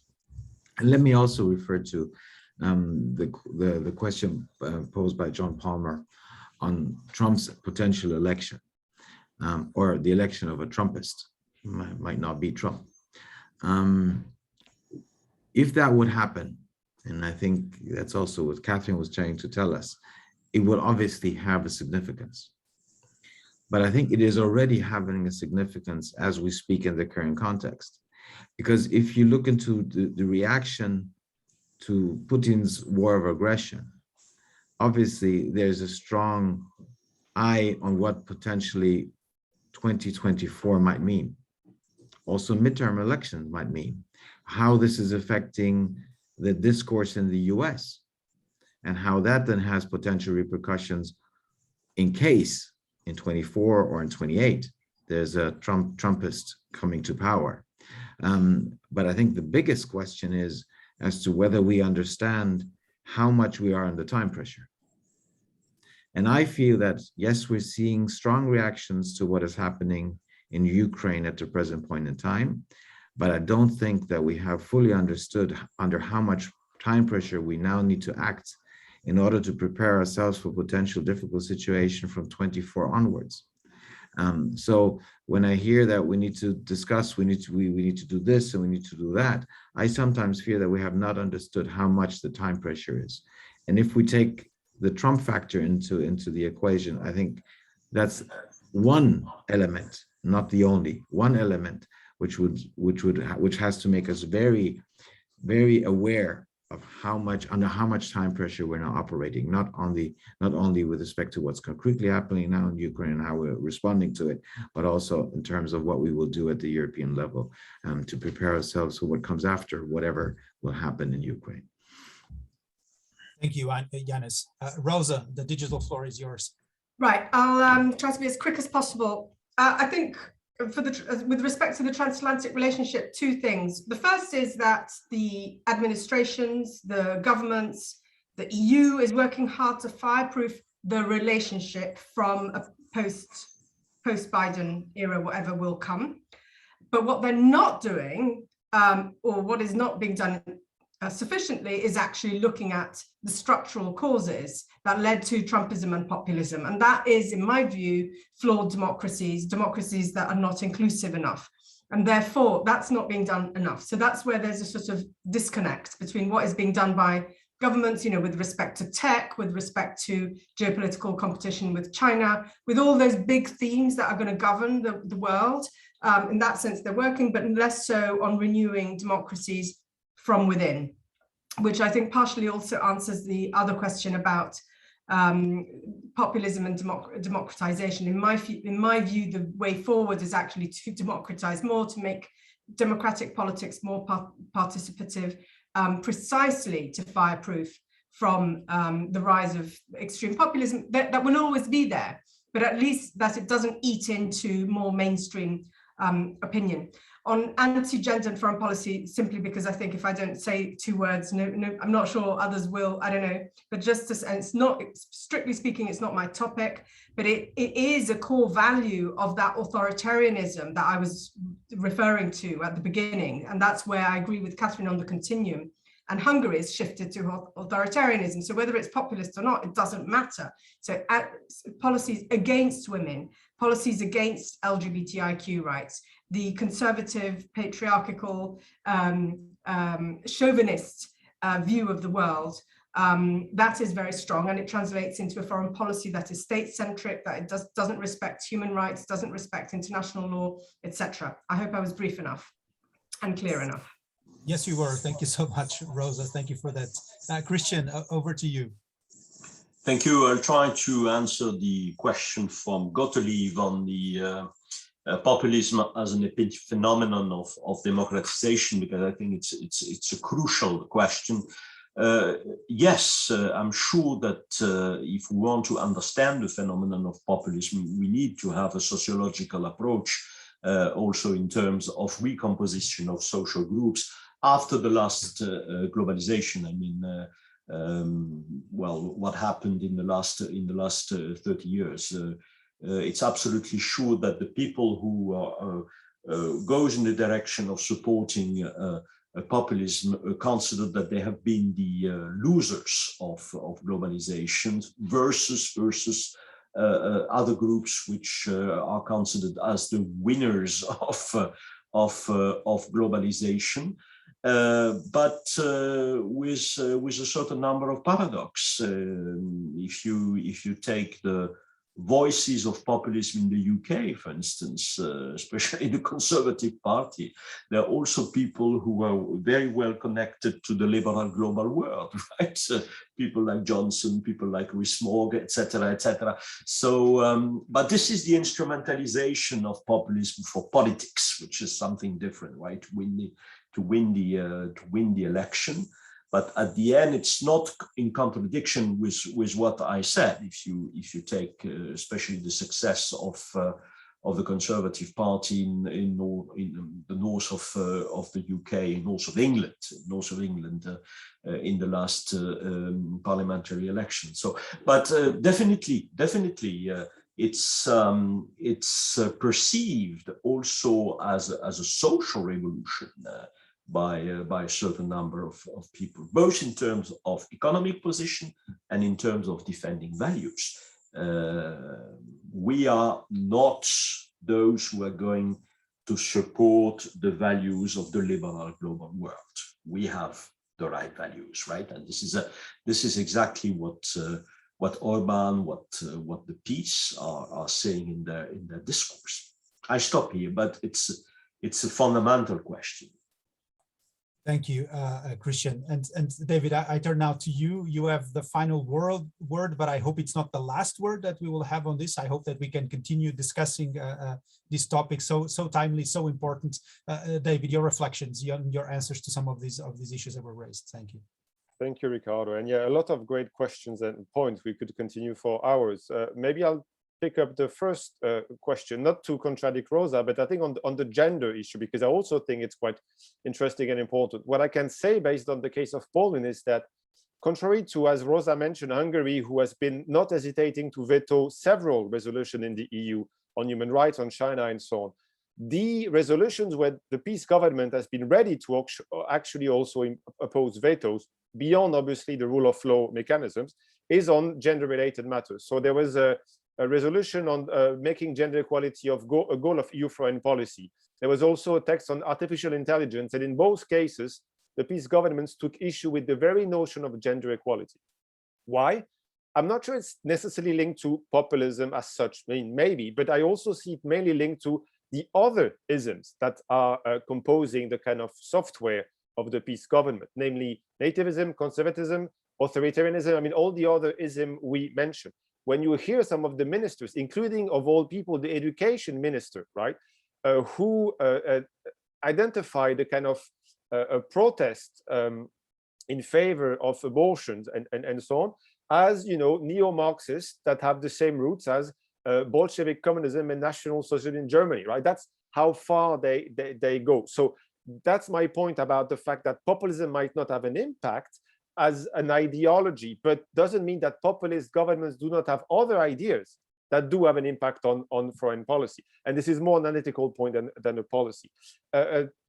And let me also refer to the question posed by John Palmer on Trump's potential election, or the election of a Trumpist. Might not be Trump. If that would happen, and I think that's also what Catherine was trying to tell us, it will obviously have a significance. But I think it is already having a significance as we speak in the current context. Because if you look into the reaction to Putin's war of aggression, obviously there's a strong eye on what potentially 2024 might mean. Also midterm elections might mean. How this is affecting the discourse in the US and how that then has potential repercussions in case in 24 or in 28, there's a Trumpist coming to power. But I think the biggest question is as to whether we understand how much we are under time pressure. And I feel that, yes, we're seeing strong reactions to what is happening in Ukraine at the present point in time, but I don't think that we have fully understood under how much time pressure we now need to act in order to prepare ourselves for potential difficult situation from 24 onwards. So when I hear that we need to discuss, we need to do this and we need to do that, I sometimes fear that we have not understood how much the time pressure is. And if we take the Trump factor into the equation, I think that's one element, not the only one element, which has to make us very, very aware of under how much time pressure we're now operating, not only with respect to what's concretely happening now in Ukraine and how we're responding to it, but also in terms of what we will do at the European level to prepare ourselves for what comes after, whatever will happen in Ukraine. Thank you, Janis. Rosa, the digital floor is yours. Right, I'll try to be as quick as possible. I think with respect to the transatlantic relationship, two things. The first is that the administrations, the governments, the EU is working hard to fireproof the relationship from a post-Biden era, whatever will come. But what they're not doing, or what is not being done sufficiently, is actually looking at the structural causes that led to Trumpism and populism. And that is, in my view, flawed democracies that are not inclusive enough. And therefore, that's not being done enough. So that's where there's a sort of disconnect between what is being done by governments, you know, with respect to tech, with respect to geopolitical competition with China, with all those big themes that are going to govern the world. In that sense, they're working, but less so on renewing democracies from within, which I think partially also answers the other question about populism and democratization. In my view, the way forward is actually to democratize more, to make democratic politics more participative, precisely to fireproof from the rise of extreme populism that will always be there, but at least that it doesn't eat into more mainstream opinion. On anti-gender and foreign policy, simply because I think if I don't say two words, I'm not sure others will, I don't know, but justice, and it's not, strictly speaking, it's not my topic, but it is a core value of that authoritarianism that I was referring to at the beginning. And that's where I agree with Catherine on the continuum. And Hungary has shifted to authoritarianism. So whether it's populist or not, it doesn't matter. So policies against women, policies against LGBTIQ rights, the conservative, patriarchal, chauvinist view of the world, that is very strong, and it translates into a foreign policy that is state-centric, that it doesn't respect human rights, doesn't respect international law, etc. I hope I was brief enough and clear enough. Yes, you were. Thank you so much, Rosa. Thank you for that. Christian, over to you. Thank you. I'll try to answer the question from Gottlieb on the populism as an phenomenon of democratization, because I think it's a crucial question. Yes, I'm sure that if we want to understand the phenomenon of populism, we need to have a sociological approach, also in terms of recomposition of social groups after the last globalization. I mean, well, what happened in the last 30 years? It's absolutely sure that the people who goes in the direction of supporting populism consider that they have been the losers of globalization versus other groups which are considered as the winners of globalization. But with a certain number of paradox. If you take the voices of populism in the UK, for instance, especially the Conservative Party, there are also people who are very well connected to the liberal global world, right? People like Johnson, people like Rees-Mogg, etc., etc. So, but this is the instrumentalization of populism for politics, which is something different, right? To win the election. But at the end, it's not in contradiction with what I said. If you take especially the success of the Conservative Party in the north of the UK, north of England, in the last parliamentary election. So, but definitely, it's perceived also as a social revolution. By a certain number of people, both in terms of economic position and in terms of defending values. We are not those who are going to support the values of the liberal global world. We have the right values, right? And this is exactly what Orban, what the Peace are saying in their discourse. I stop here, but it's a fundamental question. Thank you, Christian. And David, I turn now to you. You have the final word, but I hope it's not the last word that we will have on this. I hope that we can continue discussing this topic so timely, so important. David, your reflections, your answers to some of these issues that were raised. Thank you. Thank you, Ricardo. And yeah, a lot of great questions and points. We could continue for hours. Maybe I'll pick up the first question, not to contradict Rosa, but I think on the gender issue, because I also think it's quite interesting and important. What I can say based on the case of Poland is that, contrary to, as Rosa mentioned, Hungary, who has been not hesitating to veto several resolutions in the EU on human rights, on China, and so on, the resolutions where the peace government has been ready to actually also oppose vetoes, beyond obviously the rule of law mechanisms, is on gender-related matters. So there was a resolution on making gender equality a goal of EU foreign policy. There was also a text on artificial intelligence, and in both cases, the peace governments took issue with the very notion of gender equality. Why? I'm not sure it's necessarily linked to populism as such, I mean, maybe, but I also see it mainly linked to the other isms that are composing the kind of software of the peace government, namely nativism, conservatism, authoritarianism, I mean, all the other isms we mentioned. When you hear some of the ministers, including of all people, the education minister, right, who identified a kind of a protest in favor of abortions and so on as, you know, neo-Marxists that have the same roots as Bolshevik communism and National Socialism in Germany, right? That's how far they go. So that's my point about the fact that populism might not have an impact as an ideology, but doesn't mean that populist governments do not have other ideas that do have an impact on foreign policy. And this is more an analytical point than a policy.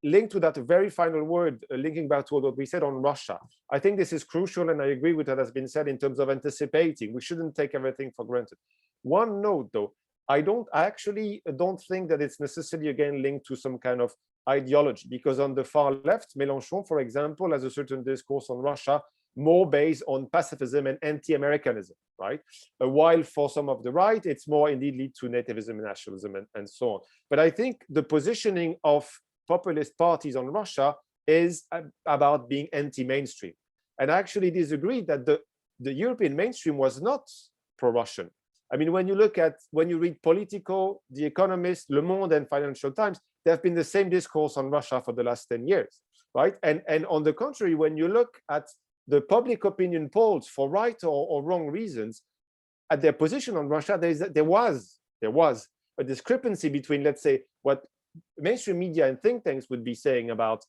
Linked to that very final word, linking back to what we said on Russia, I think this is crucial, and I agree with what has been said in terms of anticipating. We shouldn't take everything for granted. One note, though, I actually don't think that it's necessarily, again, linked to some kind of ideology, because on the far left, Mélenchon, for example, has a certain discourse on Russia more based on pacifism and anti-Americanism, right? While for some of the right, it's more indeed lead to nativism and nationalism and so on. But I think the positioning of populist parties on Russia is about being anti-mainstream. And I actually disagree that the European mainstream was not pro-Russian. I mean, when you read Politico, The Economist, Le Monde, and Financial Times, there have been the same discourse on Russia for the last 10 years, right? And on the contrary, when you look at the public opinion polls for right or wrong reasons, at their position on Russia, there was a discrepancy between, let's say, what mainstream media and think tanks would be saying about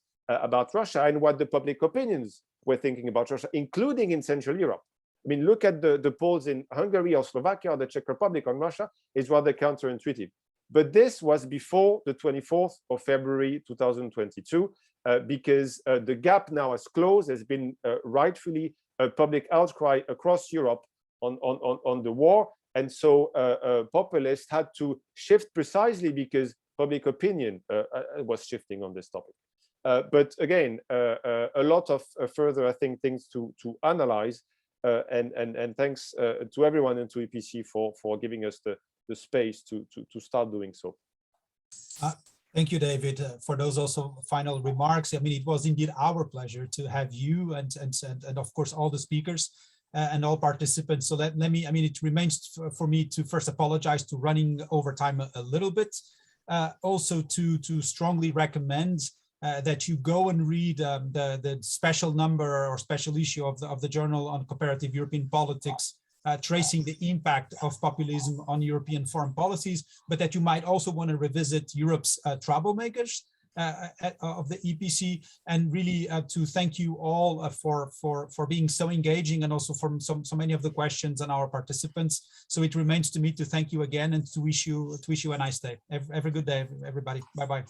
Russia and what the public opinions were thinking about Russia, including in Central Europe. I mean, look at the polls in Hungary or Slovakia or the Czech Republic on Russia, is rather counterintuitive. But this was before the 24th of February 2022, because the gap now has closed. There's been rightfully a public outcry across Europe on the war. And so populists had to shift precisely because public opinion was shifting on this topic. But again, a lot of further, I think, things to analyze. And thanks to everyone and to EPC for giving us the space to start doing so. Thank you, David, for those also final remarks. I mean, it was indeed our pleasure to have you and of course all the speakers and all participants. So let me, I mean, it remains for me to first apologize to running over time a little bit, also to strongly recommend that you go and read the special number or special issue of the Journal on Comparative European Politics, tracing the impact of populism on European foreign policies, but that you might also want to revisit Europe's troublemakers of the EPC, and really to thank you all for being so engaging, and also from so many of the questions and our participants. So it remains to me to thank you again and to wish you a nice day. Have a good day, everybody. Bye bye.